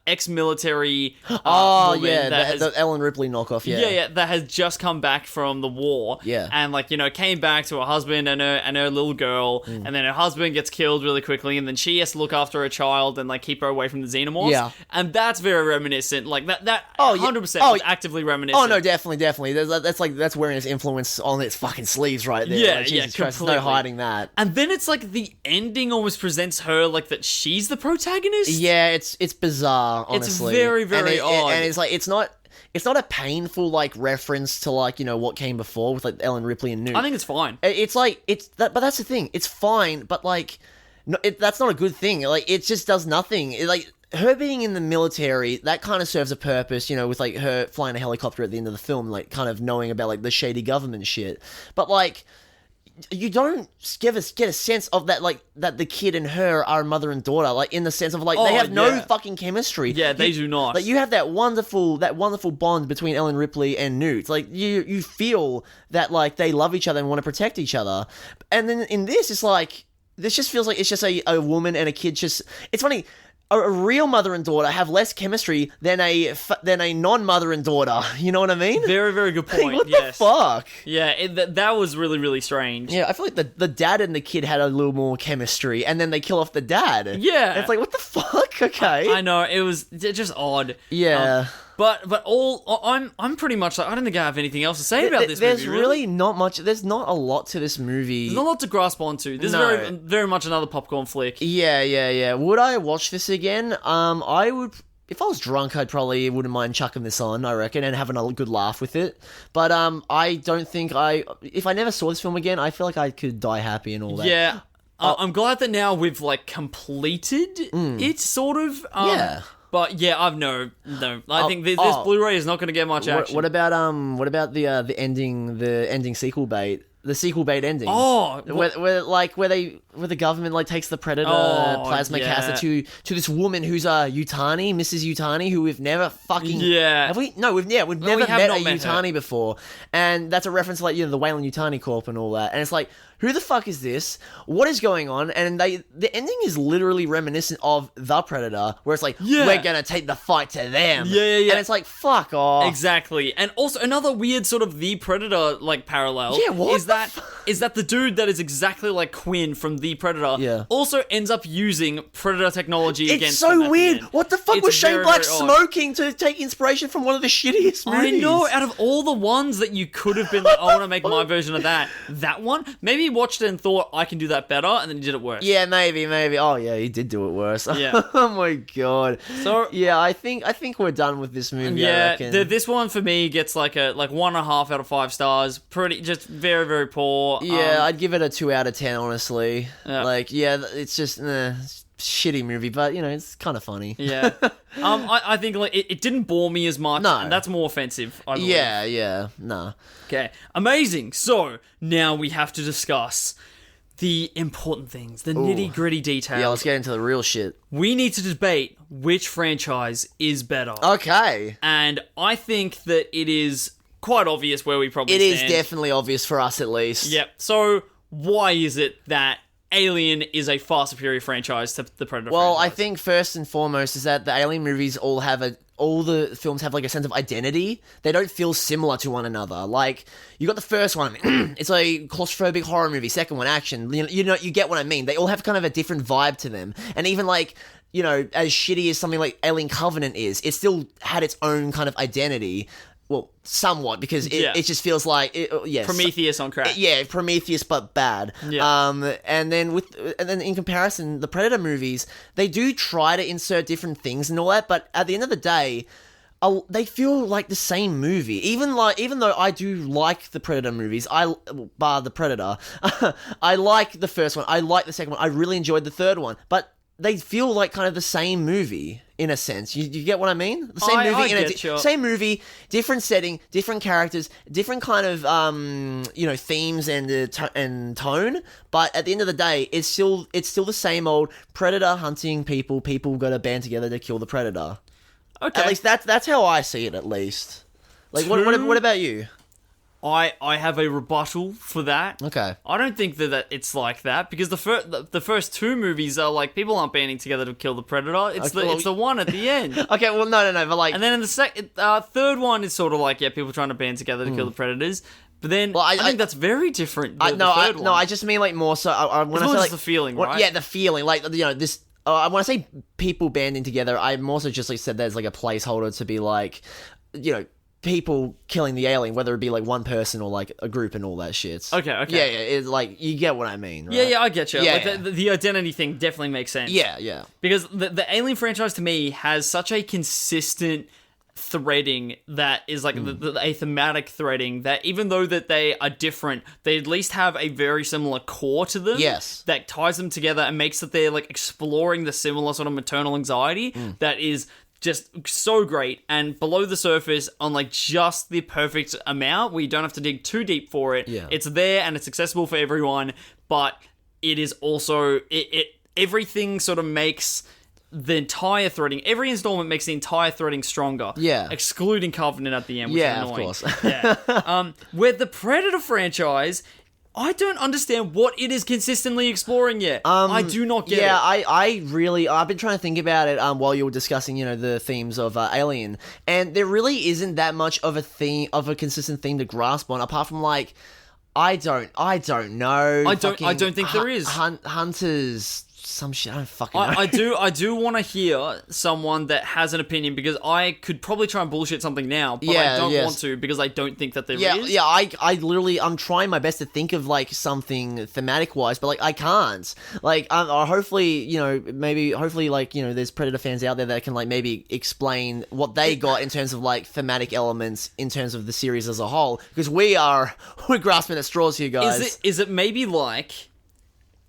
Speaker 2: ex-military
Speaker 1: the Ellen Ripley knockoff. Yeah,
Speaker 2: that has just come back from the war.
Speaker 1: Yeah.
Speaker 2: And like came back to her husband and her little girl, and then her husband gets killed really quickly, and then she has to look after her child and like keep her away from the xenomorphs. Yeah. And that's very reminiscent. Like that 100% was actively reminiscent.
Speaker 1: Oh no, definitely. That's wearing its influence on its fucking sleeves right there.
Speaker 2: Yeah,
Speaker 1: like, Jesus Christ,
Speaker 2: completely.
Speaker 1: no hiding that.
Speaker 2: And then it's like the ending almost presents her like that she's the protagonist.
Speaker 1: Yeah, it's bizarre, honestly.
Speaker 2: It's very, very odd.
Speaker 1: And it's like it's not a painful like reference to like what came before with like Ellen Ripley and Newt.
Speaker 2: I think it's fine.
Speaker 1: But that's the thing. It's fine, but like that's not a good thing. Like it just does nothing. Her being in the military, that kind of serves a purpose, with like her flying a helicopter at the end of the film, like kind of knowing about like the shady government shit. But like, you don't get a sense of that, like that the kid and her are mother and daughter, like in the sense of like they have no fucking chemistry.
Speaker 2: Yeah, they do not.
Speaker 1: Like you have that wonderful bond between Ellen Ripley and Newt. Like you feel that like they love each other and want to protect each other. And then in this, it's like this just feels like it's just a woman and a kid. It's funny. a real mother and daughter have less chemistry than a non-mother and daughter. You know what I mean?
Speaker 2: Very, very good point.
Speaker 1: What
Speaker 2: yes.
Speaker 1: the fuck?
Speaker 2: Yeah, that was really, really strange.
Speaker 1: Yeah, I feel like the dad and the kid had a little more chemistry, and then they kill off the dad.
Speaker 2: Yeah.
Speaker 1: And it's like, what the fuck? Okay.
Speaker 2: I know, it was just odd.
Speaker 1: Yeah.
Speaker 2: But I'm pretty much like, I don't think I have anything else to say about this
Speaker 1: There's
Speaker 2: movie.
Speaker 1: really not much. There's not a lot to this movie.
Speaker 2: There's not a lot to grasp onto. This is very, very much another popcorn flick.
Speaker 1: Yeah. Would I watch this again? I would. If I was drunk, I'd probably wouldn't mind chucking this on, I reckon, and having a good laugh with it. But I don't think if I never saw this film again, I feel like I could die happy and all that.
Speaker 2: Yeah. I'm glad that now we've like completed it, sort of.
Speaker 1: Yeah.
Speaker 2: But yeah, I've no. I think this Blu-ray is not going to get much action.
Speaker 1: What about the ending? The ending sequel bait. The sequel bait ending.
Speaker 2: Oh,
Speaker 1: where the government like takes the Predator plasma caster to this woman who's Yutani, Mrs. Yutani, who we've never fucking have we? No, we've never met a Yutani before, and that's a reference to, like, the Weyland Yutani Corp and all that, and it's like, who the fuck is this? What is going on? And the ending is literally reminiscent of The Predator, where it's like, we're gonna take the fight to them.
Speaker 2: Yeah.
Speaker 1: And it's like, fuck off.
Speaker 2: Exactly. And also another weird sort of The Predator like parallel is that the dude that is exactly like Quinn from The Predator also ends up using Predator technology against him.
Speaker 1: It's so weird. What the fuck was Shane Black
Speaker 2: very
Speaker 1: smoking to take inspiration from one of the shittiest movies?
Speaker 2: I know, out of all the ones that you could have been like, I want to make my version of that one, maybe he watched it and thought, I can do that better, and then he did it worse.
Speaker 1: Yeah, maybe. Oh yeah, he did do it worse.
Speaker 2: Yeah.
Speaker 1: Oh my god. So yeah, I think we're done with this movie.
Speaker 2: Yeah,
Speaker 1: I reckon.
Speaker 2: this one for me gets like 1.5 out of 5 stars. Pretty, just very, very poor.
Speaker 1: Yeah, I'd give it a 2 out of 10, honestly. Yeah. Like, yeah, it's just shitty movie, but it's kind of funny.
Speaker 2: Yeah. I think like it didn't bore me as much. No, and that's more offensive, I believe.
Speaker 1: Yeah, nah.
Speaker 2: Okay, amazing. So now we have to discuss the important things, the nitty-gritty details.
Speaker 1: Yeah, let's get into the real shit.
Speaker 2: We need to debate which franchise is better.
Speaker 1: Okay.
Speaker 2: And I think that it is quite obvious where we probably stand.
Speaker 1: It is definitely obvious for us, at least.
Speaker 2: Yep. So why is it that Alien is a far superior franchise to the Predator franchise?
Speaker 1: Well, I think first and foremost is that the Alien movies all the films have like a sense of identity. They don't feel similar to one another. Like, you got the first one, it's a claustrophobic horror movie. Second one, action. You get what I mean. They all have kind of a different vibe to them. And even like, as shitty as something like Alien Covenant is, it still had its own kind of identity. Well, somewhat, because it just feels like
Speaker 2: Prometheus on crack.
Speaker 1: Prometheus but bad. Yeah. And then in comparison, the Predator movies, they do try to insert different things and all that, but at the end of the day, they feel like the same movie. Even though I do like the Predator movies, bar the Predator, I like the first one, I like the second one, I really enjoyed the third one, but they feel like kind of the same movie in a sense. You get what I mean? The same movie same movie, different setting, different characters, different kind of themes and tone. But at the end of the day, it's still the same old Predator hunting people. People got to band together to kill the Predator. Okay, at least that's how I see it. At least, like what about you?
Speaker 2: I have a rebuttal for that.
Speaker 1: Okay.
Speaker 2: I don't think that it's like that, because the first two movies are like, people aren't banding together to kill the Predator. It's the one at the end.
Speaker 1: Okay, well, no, but like...
Speaker 2: And then in the third one is sort of like, people trying to band together to kill the Predators. But then, I think that's very different.
Speaker 1: I just mean like more so... when I say like
Speaker 2: the feeling, right?
Speaker 1: Yeah, the feeling. Like, this... when I say people banding together, I more so just like said that as like a placeholder to be like, people killing the alien, whether it be like one person or like a group and all that shit.
Speaker 2: Okay.
Speaker 1: Yeah, it's like, you get what I mean, right?
Speaker 2: Yeah, I get you. Yeah, like the identity thing definitely makes sense.
Speaker 1: Yeah.
Speaker 2: Because the Alien franchise to me has such a consistent threading that is like a thematic threading that even though that they are different, they at least have a very similar core to them.
Speaker 1: Yes.
Speaker 2: That ties them together and makes that they're like exploring the similar sort of maternal anxiety that is just so great, and below the surface on like just the perfect amount where you don't have to dig too deep for it.
Speaker 1: Yeah.
Speaker 2: It's there and it's accessible for everyone, but it is also everything sort of makes the entire threading, every installment makes the entire threading stronger.
Speaker 1: Yeah.
Speaker 2: Excluding Covenant at the end, which is annoying.
Speaker 1: Of course.
Speaker 2: Yeah. Where the Predator franchise, I don't understand what it is consistently exploring yet. I do not get it.
Speaker 1: Yeah, I've been trying to think about it while you were discussing, the themes of Alien, and there really isn't that much of a consistent theme to grasp on, apart from like, I don't know.
Speaker 2: I don't think there is.
Speaker 1: Hunters. Some shit, I don't fucking know.
Speaker 2: I do want to hear someone that has an opinion, because I could probably try and bullshit something now, but I don't want to, because I don't think that there is.
Speaker 1: Yeah, I literally, I'm trying my best to think of, like, something thematic-wise, but, like, I can't. Like, hopefully, hopefully, like, there's Predator fans out there that can, like, maybe explain what they got in terms of, like, thematic elements in terms of the series as a whole, because we're grasping at straws here, guys.
Speaker 2: Is it maybe like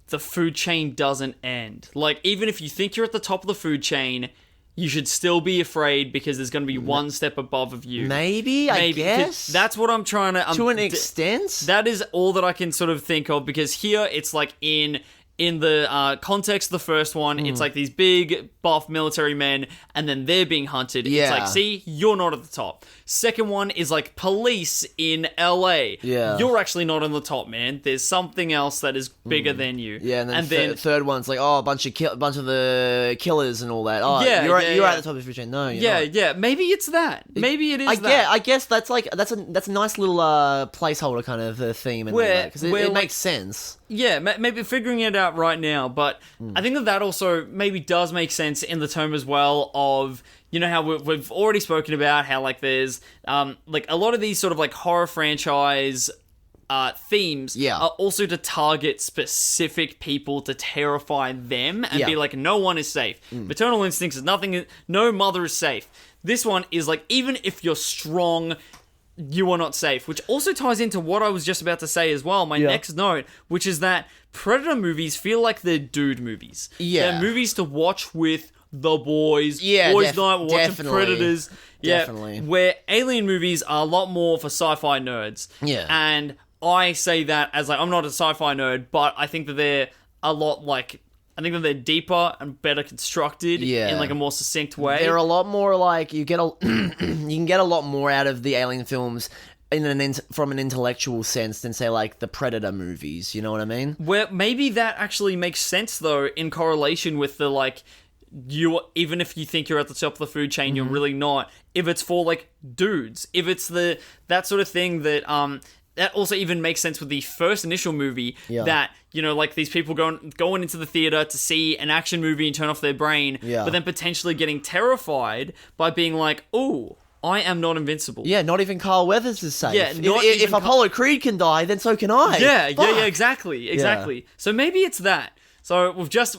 Speaker 2: the food chain doesn't end? Like, even if you think you're at the top of the food chain, you should still be afraid, because there's going to be one step above of you.
Speaker 1: Maybe, I guess.
Speaker 2: That's what I'm trying to...
Speaker 1: to an extent?
Speaker 2: That is all that I can sort of think of, because here it's like in the context of the first one, it's like these big, buff military men, and then they're being hunted.
Speaker 1: Yeah.
Speaker 2: It's like, see, you're not at the top. Second one is like police in LA.
Speaker 1: Yeah.
Speaker 2: You're actually not on the top, man. There's something else that is bigger than you.
Speaker 1: Yeah, and then third one's like, a bunch of the killers and all that. Oh,
Speaker 2: yeah,
Speaker 1: you're at the top of the food chain. No, you're not.
Speaker 2: Yeah. Maybe it's that. Maybe it is that.
Speaker 1: I guess that's a nice little placeholder kind of theme in there, because it makes sense.
Speaker 2: Yeah, maybe figuring it out right now, but I think that also maybe does make sense in the term as well of, how we've already spoken about how, like, there's like a lot of these sort of like horror franchise themes are also to target specific people, to terrify them and be like, no one is safe. Maternal instincts is no mother is safe. This one is like, even if you're strong, you are not safe, which also ties into what I was just about to say as well, my next note, which is that Predator movies feel like they're dude movies. Yeah. They're movies to watch with the boys. Yeah, boys night, we're watching Predators. Yeah, definitely. Where Alien movies are a lot more for sci-fi nerds. Yeah. And I say that as like, I'm not a sci-fi nerd, but I think that they're a lot like... I think that they're deeper and better constructed in like a more succinct way.
Speaker 1: They're a lot more like you can get a lot more out of the Alien films from an intellectual sense than, say, like the Predator movies. You know what I mean?
Speaker 2: Where maybe that actually makes sense though, in correlation with the like, even if you think you're at the top of the food chain, you're really not. If it's for like dudes, if it's that sort of thing that also even makes sense with the first initial movie, that, like these people going into the theater to see an action movie and turn off their brain, but then potentially getting terrified by being like, ooh, I am not invincible.
Speaker 1: Yeah, not even Carl Weathers is safe. Yeah, if Apollo Creed can die, then so can I.
Speaker 2: Yeah, exactly. Yeah. So maybe it's that. So we've just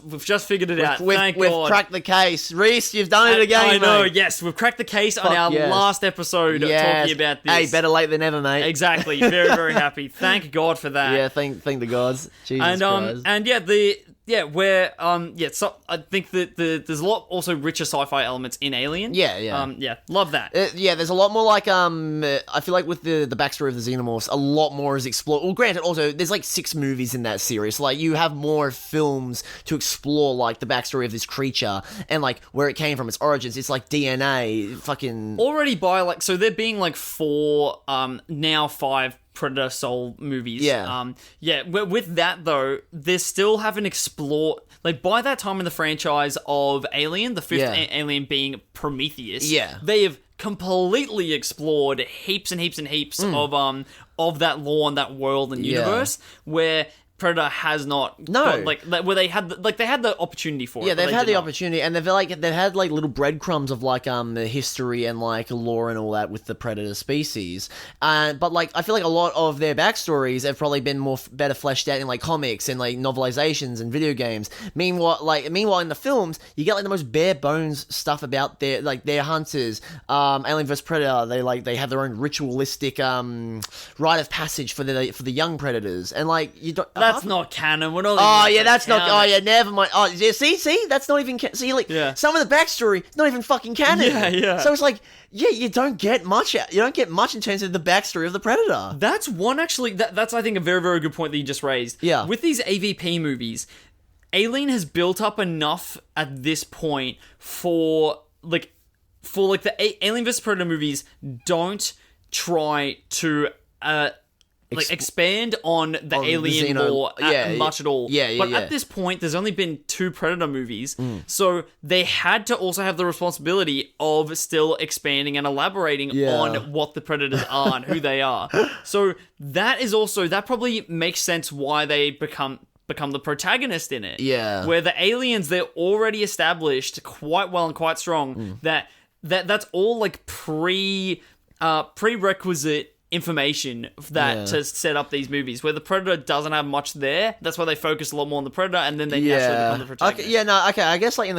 Speaker 2: figured it out. Thank God.
Speaker 1: We've cracked the case. Rhys, you've done it again,
Speaker 2: I know,
Speaker 1: mate.
Speaker 2: yes. We've cracked the case on our last episode talking about this.
Speaker 1: Hey, better late than never, mate.
Speaker 2: Exactly. Very, very happy. Thank God for that.
Speaker 1: Yeah, thank the gods. Jesus Christ.
Speaker 2: And so I think that there's a lot also richer sci-fi elements in Alien.
Speaker 1: Yeah.
Speaker 2: Love that.
Speaker 1: There's a lot more like I feel like with the backstory of the Xenomorphs, a lot more is explored. Well, granted, also there's like 6 movies in that series. So, like, you have more films to explore, like the backstory of this creature and like where it came from, its origins. It's like DNA, fucking
Speaker 2: already by like, so there being like 4, now 5 Predator Soul movies. With that though, they still haven't explored, like, by that time in the franchise of Alien, the 5th Alien being Prometheus, they have completely explored heaps and heaps and heaps of that lore and that world and universe, where Predator has not. No, where they had the opportunity for it.
Speaker 1: Yeah, they've had the opportunity, and they've had like little breadcrumbs of like the history and like lore and all that with the Predator species. But like I feel like a lot of their backstories have probably been better fleshed out in like comics and like novelizations and video games. Meanwhile in the films, you get like the most bare bones stuff about their hunters. Alien vs Predator, they have their own ritualistic rite of passage for the young predators, and like you don't.
Speaker 2: That's not canon. We're not.
Speaker 1: That's not. Oh yeah, never mind. Oh yeah, see, that's not even. See, like some of the backstory is not even fucking canon.
Speaker 2: Yeah.
Speaker 1: So it's like, you don't get much. You don't get much in terms of the backstory of the Predator.
Speaker 2: That's one actually. That's I think a very, very good point that you just raised.
Speaker 1: Yeah.
Speaker 2: With these AVP movies, Alien has built up enough at this point for the Alien vs Predator movies don't try to like expand on the alien lore much at all. But at this point, there's only been 2 Predator movies, so they had to also have the responsibility of still expanding and elaborating on what the Predators are and who they are. So that probably makes sense why they become the protagonist in it.
Speaker 1: Yeah.
Speaker 2: Where the aliens, they're already established quite well and quite strong that's all like prerequisite information to set up these movies, where the Predator doesn't have much there. That's why they focus a lot more on the Predator, and then they naturally become the protagonist.
Speaker 1: I guess like in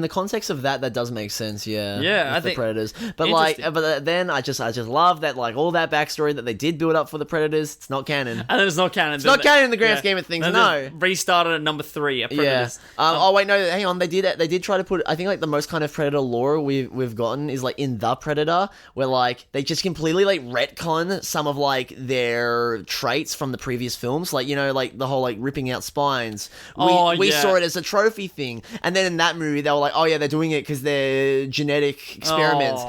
Speaker 1: the context of that does make sense. I think the Predators, but then I just love that like all that backstory that they did build up for the Predators. It's not canon,
Speaker 2: and it's not canon.
Speaker 1: It's not canon in the grand scheme of things. No,
Speaker 2: restarted at number 3. At Predators.
Speaker 1: Oh wait, no, hang on. They did try to put. I think like the most kind of Predator lore we've gotten is like in the Predator, where like they just completely like retcon some of like their traits from the previous films, like like the whole like ripping out spines. We saw it as a trophy thing, and then in that movie they were like, oh yeah, they're doing it because they're genetic experiments.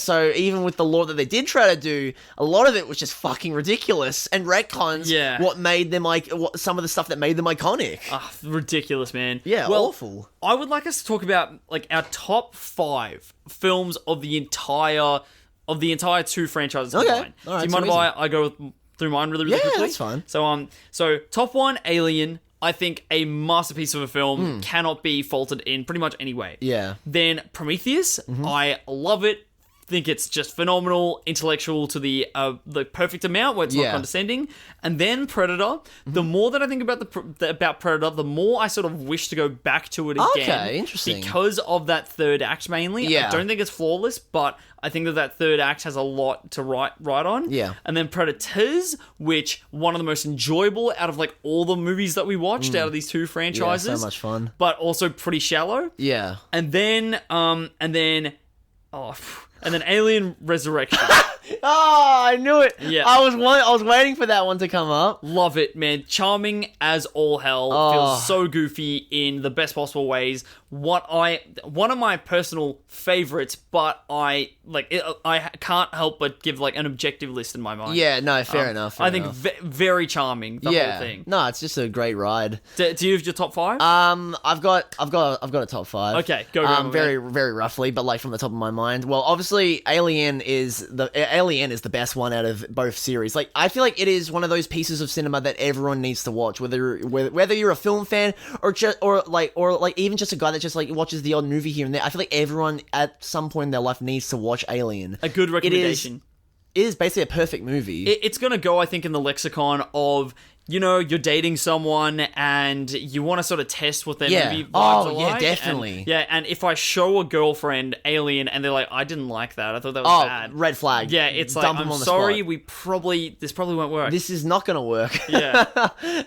Speaker 1: So even with the lore that they did try to do, a lot of it was just fucking ridiculous and retcons what made them like some of the stuff that made them iconic.
Speaker 2: Ridiculous, man.
Speaker 1: Awful.
Speaker 2: I would like us to talk about like our top 5 films of the entire 2 franchises combined.
Speaker 1: All right,
Speaker 2: do you mind if I go through mine really quickly?
Speaker 1: Yeah, that's fine.
Speaker 2: So top 1, Alien. I think a masterpiece of a film, cannot be faulted in pretty much any way.
Speaker 1: Yeah.
Speaker 2: Then Prometheus. I love it. Think it's just phenomenal, intellectual to the perfect amount where it's not condescending. And then Predator. The more that I think about about Predator, the more I sort of wish to go back to it again.
Speaker 1: Okay, interesting.
Speaker 2: Because of that third act mainly.
Speaker 1: Yeah.
Speaker 2: I don't think it's flawless, but I think that third act has a lot to write on.
Speaker 1: Yeah.
Speaker 2: And then Predators, which one of the most enjoyable out of like all the movies that we watched out of these 2 franchises.
Speaker 1: Yeah, so much fun.
Speaker 2: But also pretty shallow.
Speaker 1: Yeah.
Speaker 2: And then Alien Resurrection.
Speaker 1: I knew it.
Speaker 2: Yeah.
Speaker 1: I was waiting for that one to come up.
Speaker 2: Love it, man. Charming as all hell. Feels so goofy in the best possible ways. One of my personal favorites, but I can't help but give like an objective list in my mind.
Speaker 1: Yeah, no, fair enough.
Speaker 2: I think very charming, the whole thing.
Speaker 1: No, it's just a great ride.
Speaker 2: Do you have your top 5?
Speaker 1: I've got a top 5.
Speaker 2: Okay, go.
Speaker 1: Very very roughly, but like from the top of my mind. Well, obviously Alien is the best one out of both series. Like I feel like it is one of those pieces of cinema that everyone needs to watch, whether you're a film fan or even just a guy that just like watches the odd movie here and there. I feel like everyone at some point in their life needs to watch Alien.
Speaker 2: A good recommendation.
Speaker 1: It is basically a perfect movie.
Speaker 2: It's gonna go, I think, in the lexicon of, you're dating someone and you want to sort of test what their movie vibes are like.
Speaker 1: Yeah, definitely.
Speaker 2: And if I show a girlfriend Alien and they're like, I didn't like that, I thought that was bad.
Speaker 1: Red flag.
Speaker 2: Yeah, it's like, I'm sorry, this probably won't work.
Speaker 1: This is not gonna work.
Speaker 2: Yeah.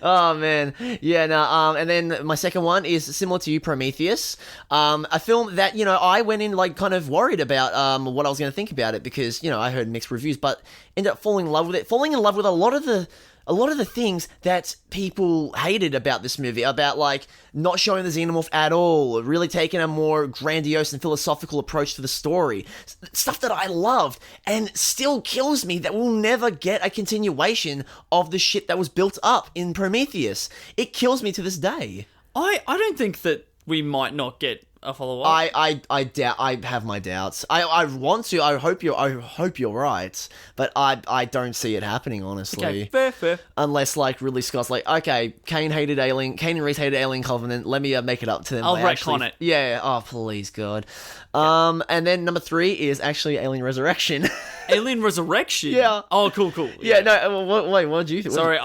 Speaker 1: Oh man. Yeah, no, and then my second one is similar to you, Prometheus. A film that, I went in like kind of worried about what I was gonna think about it because, I heard mixed reviews, but ended up falling in love with it. Falling in love with a lot of the things that people hated about this movie, about like not showing the Xenomorph at all, really taking a more grandiose and philosophical approach to the story. Stuff that I loved, and still kills me that we'll never get a continuation of the shit that was built up in Prometheus. It kills me to this day.
Speaker 2: I don't think that we might not get a follow-up.
Speaker 1: I doubt. I have my doubts. I want to. I hope you're right, but I don't see it happening, honestly.
Speaker 2: Okay, fair.
Speaker 1: Unless like Ridley Scott's like, okay, Kane and Rhys hated Alien Covenant. Let me make it up to them.
Speaker 2: I'll retcon it.
Speaker 1: Yeah. Oh, please, God. And then number 3 is actually Alien Resurrection.
Speaker 2: Alien Resurrection?
Speaker 1: Yeah.
Speaker 2: Oh, cool.
Speaker 1: Yeah. No. Wait. What did you think?
Speaker 2: Sorry,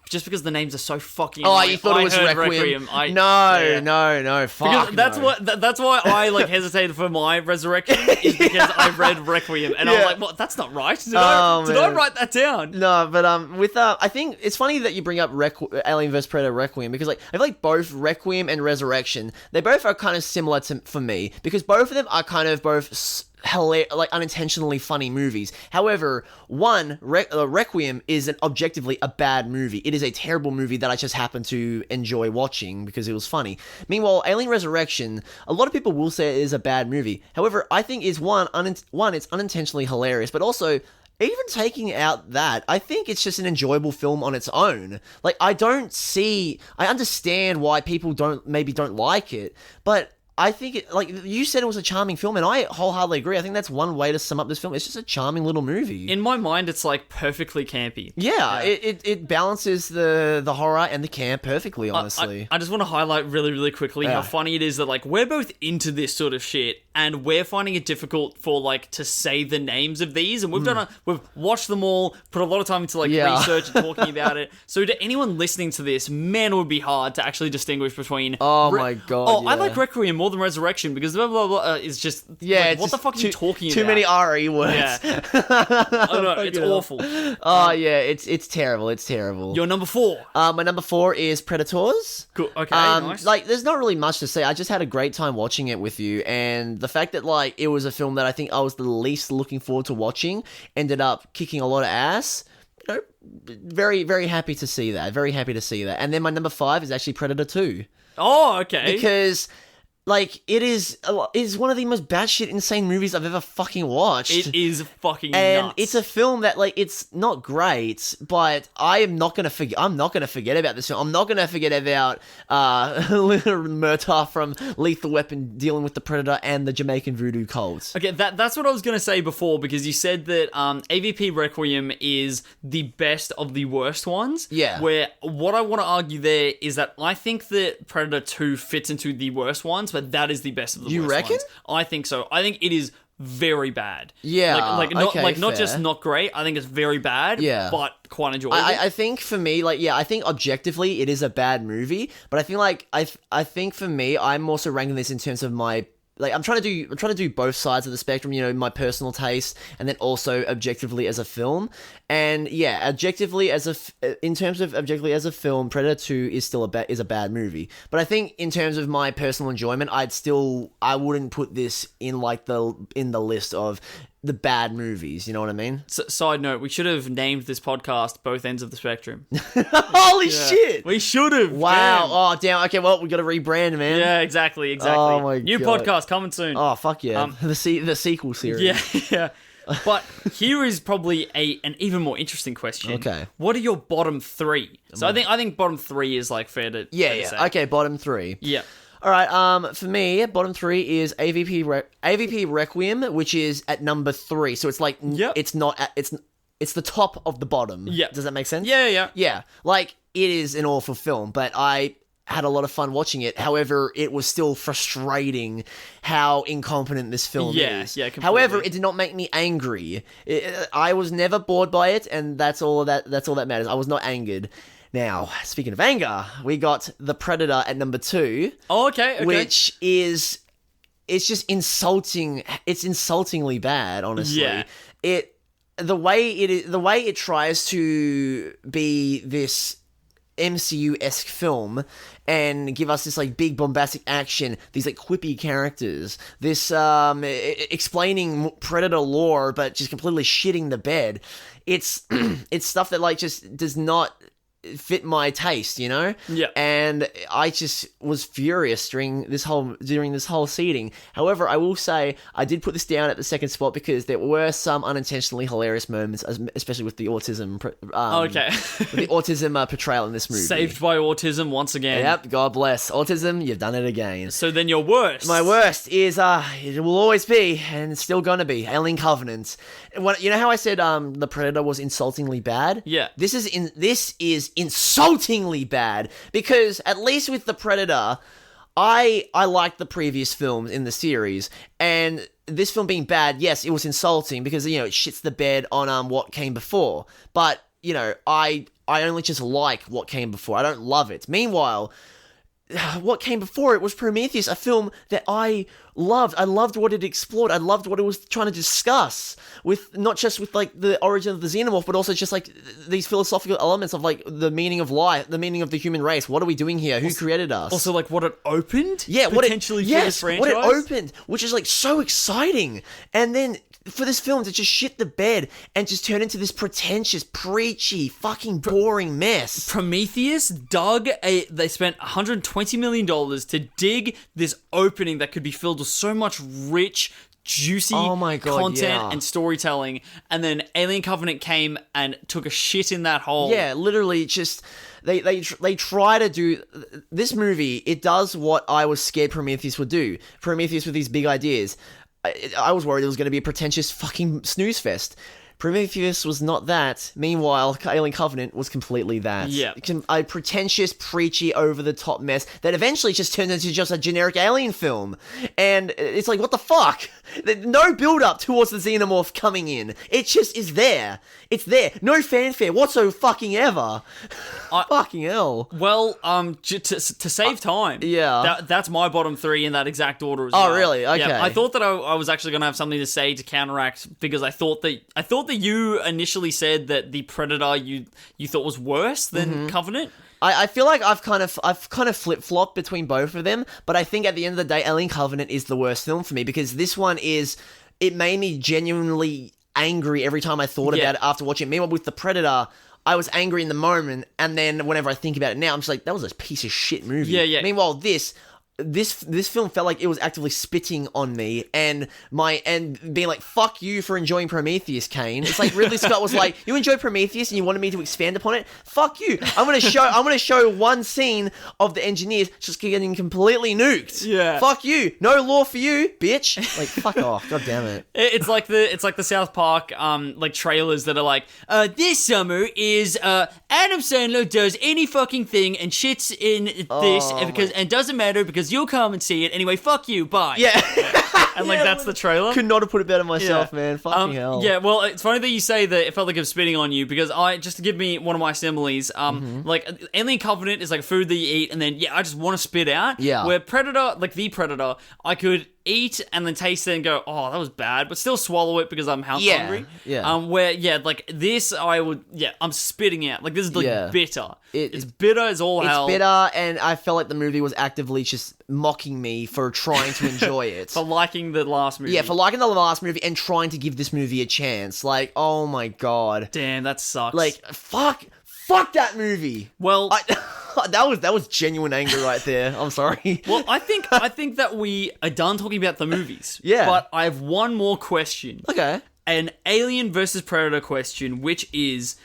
Speaker 2: just because the names are so fucking.
Speaker 1: Oh, you thought it was Requiem? No. Fuck.
Speaker 2: Because that's why I like hesitated for my Resurrection is because I read Requiem and I was like, well, that's not right. Did I write that down?
Speaker 1: No, but I think it's funny that you bring up Alien vs Predator Requiem because like I feel like both Requiem and Resurrection, they both are kind of similar for me because both of them are kind of both unintentionally funny movies. However, Requiem is objectively a bad movie. It is a terrible movie that I just happen to enjoy watching because it was funny. Meanwhile, Alien Resurrection, a lot of people will say it is a bad movie. However, I think it's one, it's unintentionally hilarious, but also even taking out that, I think it's just an enjoyable film on its own. Like, I understand why people don't like it, but I think like you said, it was a charming film, and I wholeheartedly agree. I think that's one way to sum up this film. It's just a charming little movie.
Speaker 2: In my mind, it's like perfectly campy.
Speaker 1: Yeah. It balances the horror and the camp perfectly, honestly.
Speaker 2: I just want to highlight really, really quickly how funny it is that like we're both into this sort of shit, and we're finding it difficult for like to say the names of these, and we've watched them all, put a lot of time into like research and talking about it. So to anyone listening to this, man, it would be hard to actually distinguish between.
Speaker 1: My god!
Speaker 2: I like Requiem more than Resurrection because blah blah blah is just what the fuck are you talking about?
Speaker 1: Too many RE words.
Speaker 2: Yeah. I know, it's awful.
Speaker 1: It's terrible. It's terrible.
Speaker 2: Your number 4.
Speaker 1: My number 4 is Predators.
Speaker 2: Cool. Okay. Nice.
Speaker 1: Like, there's not really much to say. I just had a great time watching it with you, and the fact that like it was a film that I think I was the least looking forward to watching ended up kicking a lot of ass. You know, very, very happy to see that. Very happy to see that. And then my number 5 is actually Predator 2.
Speaker 2: Oh, okay.
Speaker 1: Because like, it is one of the most batshit insane movies I've ever fucking watched.
Speaker 2: It is fucking
Speaker 1: and
Speaker 2: nuts.
Speaker 1: It's a film that, like, it's not great, but I'm not gonna forget about this film. I'm not gonna forget about Murtaugh from Lethal Weapon dealing with the Predator and the Jamaican voodoo cult.
Speaker 2: Okay, that's what I was gonna say before, because you said that AVP Requiem is the best of the worst ones.
Speaker 1: Yeah.
Speaker 2: Where what I want to argue there is that I think that Predator 2 fits into the worst ones, but that is the best of the worst ones.
Speaker 1: You reckon?
Speaker 2: I think so. I think it is very bad.
Speaker 1: Yeah.
Speaker 2: Not just not great. I think it's very bad.
Speaker 1: Yeah.
Speaker 2: But quite enjoyable.
Speaker 1: I think for me, like, I think objectively it is a bad movie, but I think like I think for me, I'm also ranking this in terms of my. Like, I'm trying to do both sides of the spectrum, you know, my personal taste, and then also objectively as a film. And yeah, in terms of objectively as a film, Predator 2 is still a bad movie. But I think in terms of my personal enjoyment, I wouldn't put this in like in the list of the bad movies, you know what I mean?
Speaker 2: Side note, we should have named this podcast Both Ends of the Spectrum.
Speaker 1: Holy shit!
Speaker 2: We should have.
Speaker 1: Wow.
Speaker 2: Damn.
Speaker 1: Oh, damn. Okay, well, we got to rebrand, man.
Speaker 2: Yeah, exactly.
Speaker 1: Oh, my
Speaker 2: New
Speaker 1: God.
Speaker 2: podcast coming soon.
Speaker 1: Oh, fuck yeah. The sequel series.
Speaker 2: Yeah. But here is probably an even more interesting question.
Speaker 1: Okay.
Speaker 2: What are your bottom 3? So I think bottom 3 is like fair to
Speaker 1: say. Okay, bottom 3.
Speaker 2: Yeah.
Speaker 1: All right, for me, bottom 3 is AVP Requiem, which is at number 3. So it's like, it's not it's the top of the bottom.
Speaker 2: Yeah.
Speaker 1: Does that make sense?
Speaker 2: Yeah.
Speaker 1: Yeah. Like, it is an awful film, but I had a lot of fun watching it. However, it was still frustrating how incompetent this film is.
Speaker 2: Yeah, completely.
Speaker 1: However, it did not make me angry. I was never bored by it, and that's all that matters. I was not angered. Now, speaking of anger, we got The Predator at number 2.
Speaker 2: Oh, okay.
Speaker 1: Which is, it's just insulting. It's insultingly bad, honestly.
Speaker 2: Yeah.
Speaker 1: The way it tries to be this MCU-esque film and give us this like big bombastic action, these like quippy characters, this explaining Predator lore but just completely shitting the bed. It's stuff that like just does not fit my taste, you know?
Speaker 2: Yeah.
Speaker 1: And I just was furious during this whole seating. However, I will say I did put this down at the second spot because there were some unintentionally hilarious moments, especially with the autism with the autism portrayal in this movie.
Speaker 2: Saved by autism once again.
Speaker 1: Yep, God bless. Autism, you've done it again.
Speaker 2: So then your worst. My
Speaker 1: worst is it will always be, and it's still gonna be, Alien Covenant. You know how I said the Predator was insultingly bad?
Speaker 2: Yeah.
Speaker 1: This is insultingly bad, because at least with the Predator, I liked the previous films in the series, and this film being bad, yes, it was insulting because, you know, it shits the bed on what came before, but, you know, I only just like what came before. I don't love it. Meanwhile, what came before it was Prometheus, a film that I loved. I loved what it explored. I loved what it was trying to discuss, with not just with like the origin of the Xenomorph, but also just like these philosophical elements of like the meaning of life, the meaning of the human race. What are we doing here? Who created us?
Speaker 2: Also, like what it opened.
Speaker 1: Yeah,
Speaker 2: what it
Speaker 1: opened, which is like so exciting, and then for this film to just shit the bed and just turn into this pretentious, preachy, fucking boring mess.
Speaker 2: Prometheus they spent $120 million to dig this opening that could be filled with so much rich, juicy content and storytelling, and then Alien Covenant came and took a shit in that hole.
Speaker 1: Yeah, literally just they try to do this movie. It does what I was scared Prometheus would do. Prometheus with these big ideas. I was worried it was going to be a pretentious fucking snooze fest. Prometheus was not that. Meanwhile, Alien Covenant was completely that.
Speaker 2: Yeah.
Speaker 1: A pretentious, preachy, over-the-top mess that eventually just turned into just a generic Alien film. And it's like, what the fuck? No build-up towards the Xenomorph coming in. It just is there. It's there. No fanfare whatsoever fucking ever. Fucking hell.
Speaker 2: Well, to save time, that's my bottom three in that exact order as well.
Speaker 1: Oh, really? Okay.
Speaker 2: Yeah, I thought that I was actually going to have something to say to counteract, because I thought that you initially said that the Predator you thought was worse than Covenant.
Speaker 1: I feel like I've kind of flip-flopped between both of them, but I think at the end of the day, Alien Covenant is the worst film for me, because this one it made me genuinely angry every time I thought about it after watching it. Meanwhile, with the Predator, I was angry in the moment, and then whenever I think about it now, I'm just like, that was a piece of shit movie.
Speaker 2: Yeah.
Speaker 1: Meanwhile, this film felt like it was actively spitting on me and being like, fuck you for enjoying Prometheus, Kane. It's like Ridley Scott was like, you enjoyed Prometheus and you wanted me to expand upon it? Fuck you. I'm gonna show one scene of the engineers just getting completely nuked.
Speaker 2: Yeah.
Speaker 1: Fuck you. No law for you, bitch. Like, fuck off. God damn it.
Speaker 2: It's like the South Park like trailers that are like, this summer is Adam Sandler does any fucking thing and shits in this and doesn't matter because you'll come and see it anyway. Fuck you. Bye.
Speaker 1: Yeah.
Speaker 2: And like that's the trailer.
Speaker 1: Could not have put it better myself, man. Fucking hell.
Speaker 2: Yeah, well, it's funny that you say that it felt like I'm spitting on you, because just to give me one of my similes, like Alien Covenant is like food that you eat and then I just want to spit out.
Speaker 1: Yeah.
Speaker 2: Where Predator, like the Predator, I could eat and then taste it and go, oh, that was bad, but still swallow it because I'm hungry.
Speaker 1: Yeah.
Speaker 2: Like this, I'm spitting out. Like this is like bitter. It's bitter as all hell.
Speaker 1: It's bitter, and I felt like the movie was actively just mocking me for trying to enjoy it.
Speaker 2: For liking the last movie.
Speaker 1: Yeah, for liking the last movie and trying to give this movie a chance. Like, oh my god.
Speaker 2: Damn, that sucks.
Speaker 1: Like, fuck that movie.
Speaker 2: Well,
Speaker 1: that was genuine anger right there. I'm sorry.
Speaker 2: Well, I think that we are done talking about the movies.
Speaker 1: Yeah.
Speaker 2: But I have one more question.
Speaker 1: Okay.
Speaker 2: An Alien versus Predator question, which is,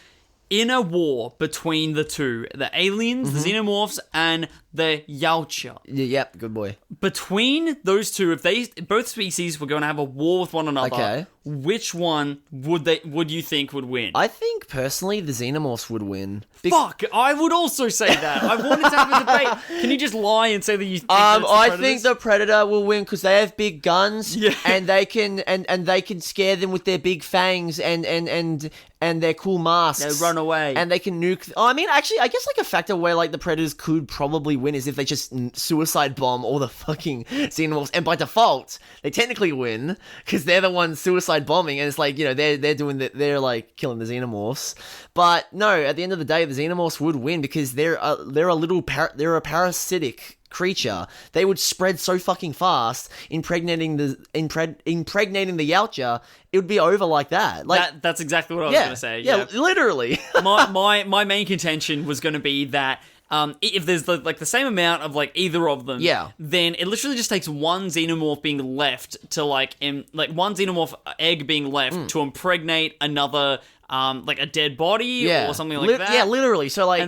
Speaker 2: in a war between the two, the aliens, the xenomorphs, and the Yautja.
Speaker 1: Yep, good boy.
Speaker 2: Between those two, if both species were going to have a war with one another, which one would you think would win?
Speaker 1: I think personally the xenomorphs would win.
Speaker 2: Fuck, I would also say that. I wanted to have a debate. Can you just lie and say that you think
Speaker 1: I think the Predator will win because they have big guns,
Speaker 2: Yeah.
Speaker 1: and they can scare them with their big fangs and their cool masks.
Speaker 2: They run away.
Speaker 1: And they can nuke. I mean, actually, I guess like a factor where like the Predators could probably win is if they just suicide bomb all the fucking xenomorphs, and by default they technically win because they're the ones suicide bombing, and it's like, you know, they're like killing the xenomorphs. But no, at the end of the day, the xenomorphs would win because they're a parasitic creature. They would spread so fucking fast, impregnating the Yautja. It would be over like that. Like
Speaker 2: that's exactly what I was going to say.
Speaker 1: Yeah, literally.
Speaker 2: my main contention was going to be that if there's the same amount of like either of them, then it literally just takes one xenomorph being left to one xenomorph egg being left to impregnate another like a dead body or something like that.
Speaker 1: Yeah, literally. So like,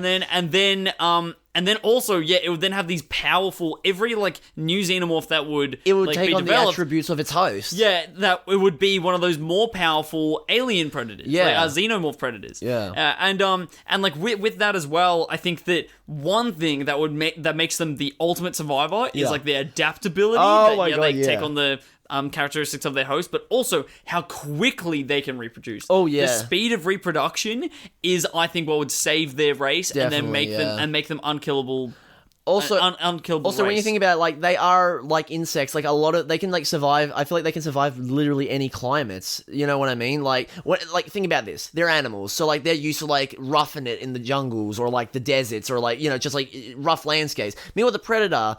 Speaker 2: and then also, it would then have these powerful, every, like, new xenomorph that would
Speaker 1: take
Speaker 2: be
Speaker 1: on
Speaker 2: developed,
Speaker 1: the attributes of its host.
Speaker 2: Yeah, that it would be one of those more powerful alien predators.
Speaker 1: Yeah.
Speaker 2: Like, xenomorph predators.
Speaker 1: Yeah.
Speaker 2: And like, with that as well, I think that one thing that makes them the ultimate survivor is, like, their adaptability.
Speaker 1: Oh, my God,
Speaker 2: they take on the characteristics of their host, but also how quickly they can reproduce.
Speaker 1: Oh yeah,
Speaker 2: the speed of reproduction is, I think, what would save their race.
Speaker 1: Definitely,
Speaker 2: and make them unkillable.
Speaker 1: Also,
Speaker 2: unkillable.
Speaker 1: Also,
Speaker 2: race.
Speaker 1: when you think about it, like, they are like insects. Like, they can like survive. I feel like they can survive literally any climates. You know what I mean? Like, think about this. They're animals, so like they're used to like roughing it in the jungles or like the deserts or like, you know, just like rough landscapes. Meanwhile, the Predator,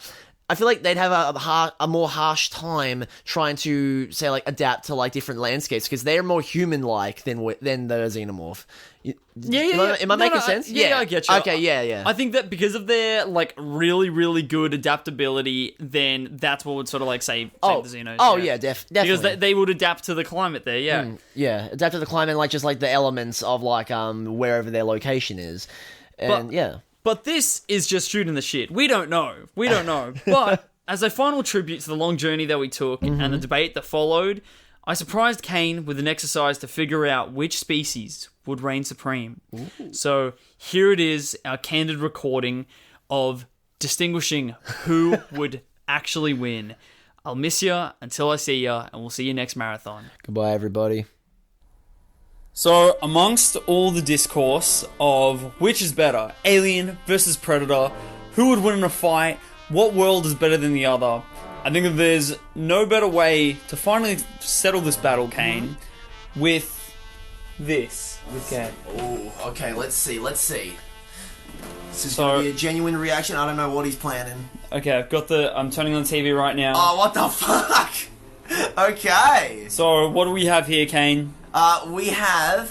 Speaker 1: I feel like they'd have a more harsh time trying to say like adapt to like different landscapes because they're more human-like than the Xenomorph. Am I making sense?
Speaker 2: Yeah, I get you.
Speaker 1: Okay, yeah.
Speaker 2: I think that because of their like really, really good adaptability, then that's what would sort of like save the Xenos.
Speaker 1: Oh yeah, definitely.
Speaker 2: Because they would adapt to the climate there. Yeah,
Speaker 1: yeah, adapt to the climate, like just like the elements of like wherever their location is, and
Speaker 2: But this is just shooting the shit. We don't know. But as a final tribute to the long journey that we took and the debate that followed, I surprised Kane with an exercise to figure out which species would reign supreme. Ooh. So here it is, our candid recording of distinguishing who would actually win. I'll miss ya until I see ya, and we'll see you next marathon.
Speaker 1: Goodbye, everybody.
Speaker 2: So, amongst all the discourse of which is better, Alien versus Predator, who would win in a fight, what world is better than the other, I think that there's no better way to finally settle this battle, Kane, with this. Okay.
Speaker 1: Oh, okay, let's see. This is going to be a genuine reaction. I don't know what he's planning.
Speaker 2: Okay, I'm turning on the TV right now.
Speaker 1: Oh, what the fuck? Okay.
Speaker 2: So, what do we have here, Kane?
Speaker 1: We have,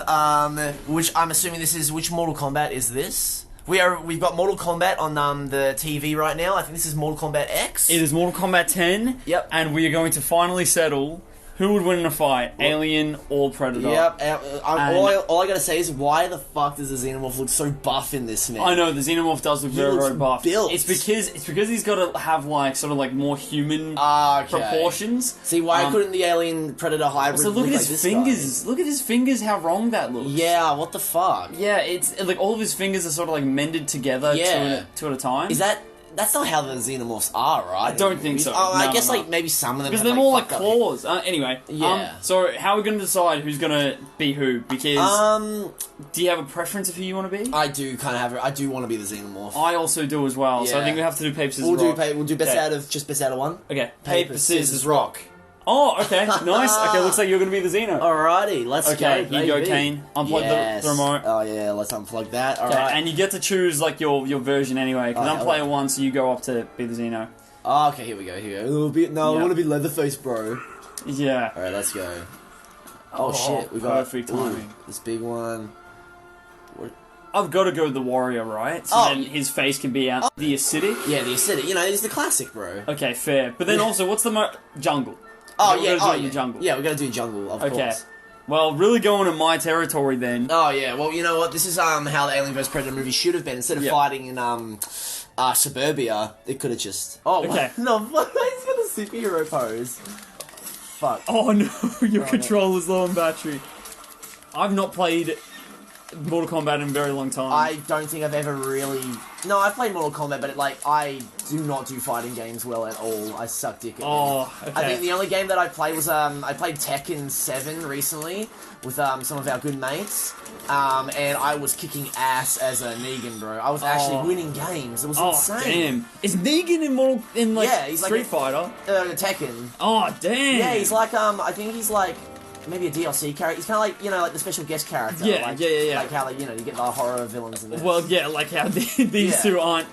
Speaker 1: which I'm assuming which Mortal Kombat is this? We've got Mortal Kombat on the TV right now. I think this is Mortal Kombat X.
Speaker 2: It is Mortal Kombat 10.
Speaker 1: Yep.
Speaker 2: And we are going to finally settle who would win in a fight, Alien or Predator.
Speaker 1: Yep. All I gotta say is, why the fuck does the Xenomorph look so buff in this, man?
Speaker 2: I know, the Xenomorph does look very, very buff.
Speaker 1: Built.
Speaker 2: It's because he's got to have like sort of like more human proportions.
Speaker 1: See, why couldn't the Alien Predator hybrid?
Speaker 2: So look at
Speaker 1: like
Speaker 2: his fingers.
Speaker 1: Guy?
Speaker 2: Look at his fingers. How wrong that looks.
Speaker 1: Yeah. What the fuck?
Speaker 2: Yeah, it's like all of his fingers are sort of like mended together two at a time.
Speaker 1: That's not how the Xenomorphs are, right?
Speaker 2: I don't think so.
Speaker 1: I guess like maybe some of them
Speaker 2: because
Speaker 1: have,
Speaker 2: they're more like claws. Anyway, so how are we going to decide who's going to be who? Because do you have a preference of who you want to be?
Speaker 1: I do kind of have. I do want to be the Xenomorph.
Speaker 2: I also do as well. So I think we have to do paper scissors rock.
Speaker 1: We'll do best out of one.
Speaker 2: Okay, paper scissors rock. Oh, okay, nice. Okay, looks like you're going to be the Xeno.
Speaker 1: Alrighty, let's go.
Speaker 2: Okay, you go, Kane. Unplug the remote.
Speaker 1: Oh yeah, let's unplug that. Alright.
Speaker 2: And you get to choose like your version anyway. Because I'm player 1, so you go up to be the Xeno.
Speaker 1: Oh, okay, here we go. I want to be Leatherface, bro.
Speaker 2: Yeah.
Speaker 1: Alright, let's go. Oh shit, we got
Speaker 2: perfect timing.
Speaker 1: This big one.
Speaker 2: I've got to go with the warrior, right? So then his face can be out. The acidic?
Speaker 1: Yeah, the acidic. You know, he's the classic, bro.
Speaker 2: Okay, fair. But then also, what's the jungle?
Speaker 1: Jungle. Yeah, we're gonna do jungle, of course.
Speaker 2: Well, really going in my territory then.
Speaker 1: Oh yeah, well you know what? This is how the Alien vs Predator movie should have been. Instead of fighting in suburbia, it could have just. Oh okay. No, he's got a superhero pose. Fuck.
Speaker 2: Oh no, your controller's low on battery. I've not played Mortal Kombat in a very long time.
Speaker 1: I don't think I've ever really... No, I've played Mortal Kombat, but I do not do fighting games well at all. I suck dick at them.
Speaker 2: Okay.
Speaker 1: I think the only game that I played was, I played Tekken 7 recently with some of our good mates, and I was kicking ass as a Negan, bro. I was actually winning games. It was insane.
Speaker 2: Damn. Is Negan he's Street Fighter?
Speaker 1: Tekken.
Speaker 2: Oh, damn.
Speaker 1: Yeah, he's like, I think he's like... Maybe a DLC character. He's kind of like, like the special guest character.
Speaker 2: Yeah.
Speaker 1: Like how, you get the horror villains in this.
Speaker 2: Well, yeah, like how these two aren't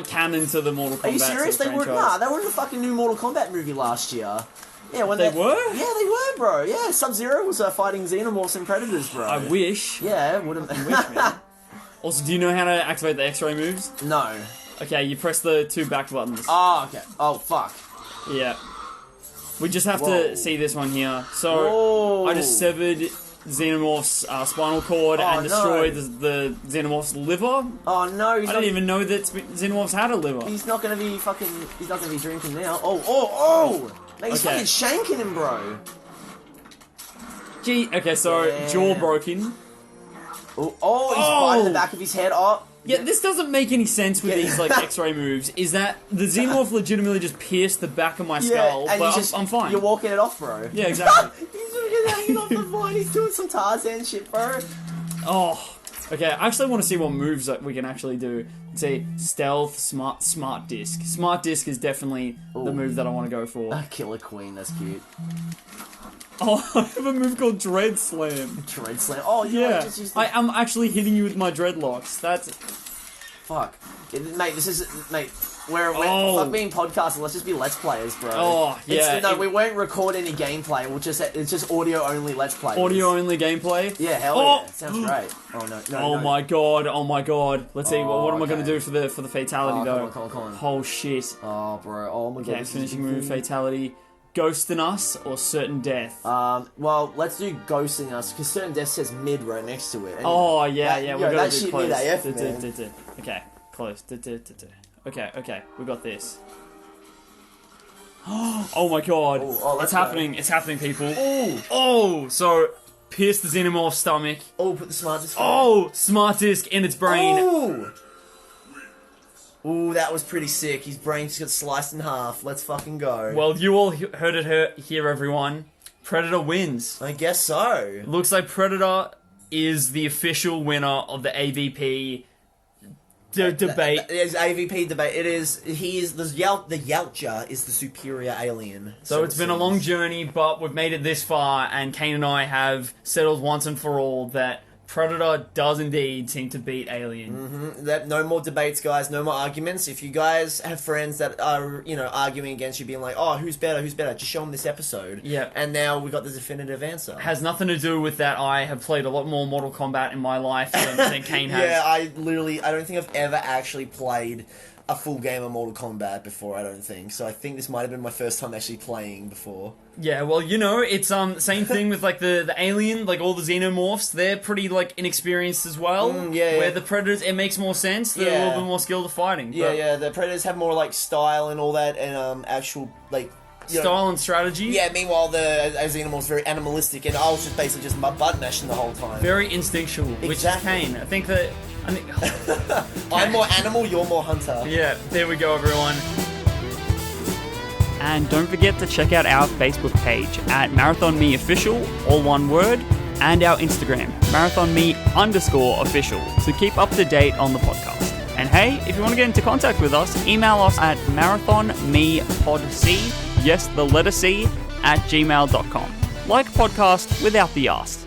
Speaker 2: canon to the Mortal Kombat.
Speaker 1: Are you serious? They were they were in the fucking new Mortal Kombat movie last year. Yeah, when
Speaker 2: they were?
Speaker 1: Yeah, they were, bro. Yeah, Sub-Zero was fighting Xenomorphs and Predators, bro.
Speaker 2: I wish.
Speaker 1: Yeah, wouldn't. I wish, man.
Speaker 2: Also, do you know how to activate the X-ray moves?
Speaker 1: No.
Speaker 2: Okay, you press the 2 back buttons.
Speaker 1: Oh, okay. Oh, fuck.
Speaker 2: Yeah. We just have to see this one here. So, I just severed Xenomorph's spinal cord and destroyed the Xenomorph's liver.
Speaker 1: Oh no!
Speaker 2: I didn't even know that Xenomorphs had a liver.
Speaker 1: He's not gonna be fucking. He's not gonna be drinking now. Oh! Man, he's fucking shanking him, bro.
Speaker 2: Gee. Okay, so jaw broken.
Speaker 1: He's biting the back of his head.
Speaker 2: Yeah, this doesn't make any sense with these like X-ray moves. Is that the Xenomorph legitimately just pierced the back of my skull?
Speaker 1: And
Speaker 2: but I'm fine.
Speaker 1: You're walking it off, bro.
Speaker 2: Yeah, exactly.
Speaker 1: He's hanging off the vine. He's doing some Tarzan shit, bro.
Speaker 2: Oh, okay. I actually want to see what moves that we can actually do. Let's see, stealth, smart disc. Smart disc is definitely the move that I want to go for.
Speaker 1: Killer Queen, that's cute.
Speaker 2: Oh, I have a move called Dread Slam.
Speaker 1: Dread Slam. Oh,
Speaker 2: yeah. I'm actually hitting you with my dreadlocks. That's.
Speaker 1: Fuck. Mate, we're fuck being podcasters, let's just be Let's Players, bro.
Speaker 2: Oh, yeah.
Speaker 1: We won't record any gameplay, it's just audio only Let's Play.
Speaker 2: Audio only gameplay?
Speaker 1: Yeah, hell yeah. Sounds great. Oh, no.
Speaker 2: My god. Let's see, what am I going to do for the fatality, though?
Speaker 1: Come on.
Speaker 2: Oh, shit.
Speaker 1: Oh, bro. Oh, my god.
Speaker 2: Okay, finishing move, fatality. Ghosting Us or Certain Death?
Speaker 1: Well, let's do Ghosting Us, because Certain Death says mid right next to it.
Speaker 2: Oh, yeah, we got
Speaker 1: that
Speaker 2: to do
Speaker 1: shit
Speaker 2: close.
Speaker 1: mid AF, man.
Speaker 2: Okay, close. Okay, we got this. Oh my god. It's happening, people. Oh, so pierce the Xenomorph's stomach.
Speaker 1: Oh, put the smart disc.
Speaker 2: Oh, smart disc in its brain.
Speaker 1: Ooh, that was pretty sick. His brain just got sliced in half. Let's fucking go.
Speaker 2: Well, you all heard it here, everyone. Predator wins.
Speaker 1: I guess so.
Speaker 2: Looks like Predator is the official winner of the AVP debate.
Speaker 1: It's AVP debate. It is. He is the Yautja is the superior alien.
Speaker 2: So it's been a long journey, but we've made it this far, and Kane and I have settled once and for all that Predator does indeed seem to beat Alien.
Speaker 1: No more debates, guys. No more arguments. If you guys have friends that are, arguing against you, being like, "Oh, who's better? Just show them this episode."
Speaker 2: Yeah.
Speaker 1: And now we got the definitive answer.
Speaker 2: Has nothing to do with that. I have played a lot more Mortal Kombat in my life than Kane has.
Speaker 1: Yeah, I don't think I've ever actually played a full game of Mortal Kombat before, I don't think. So I think this might have been my first time actually playing before.
Speaker 2: Yeah, well, it's same thing with like the alien, like all the xenomorphs, they're pretty like inexperienced as well. Where the predators, it makes more sense. They're a little bit more skilled at fighting.
Speaker 1: The predators have more like style and all that, and actual like
Speaker 2: style and strategy.
Speaker 1: Yeah, meanwhile the xenomorph's very animalistic, and I was just basically just butt mashing the whole time.
Speaker 2: Very instinctual, which is Kane. I think
Speaker 1: I'm more animal, you're more hunter.
Speaker 2: Yeah, there we go, everyone. And don't forget to check out our Facebook page at MarathonMeOfficial, all one word, and our Instagram, MarathonMe_official, to keep up to date on the podcast. And hey, if you want to get into contact with us, email us at marathonmepodc, yes, the letter C, @gmail.com. Like podcast without the arse.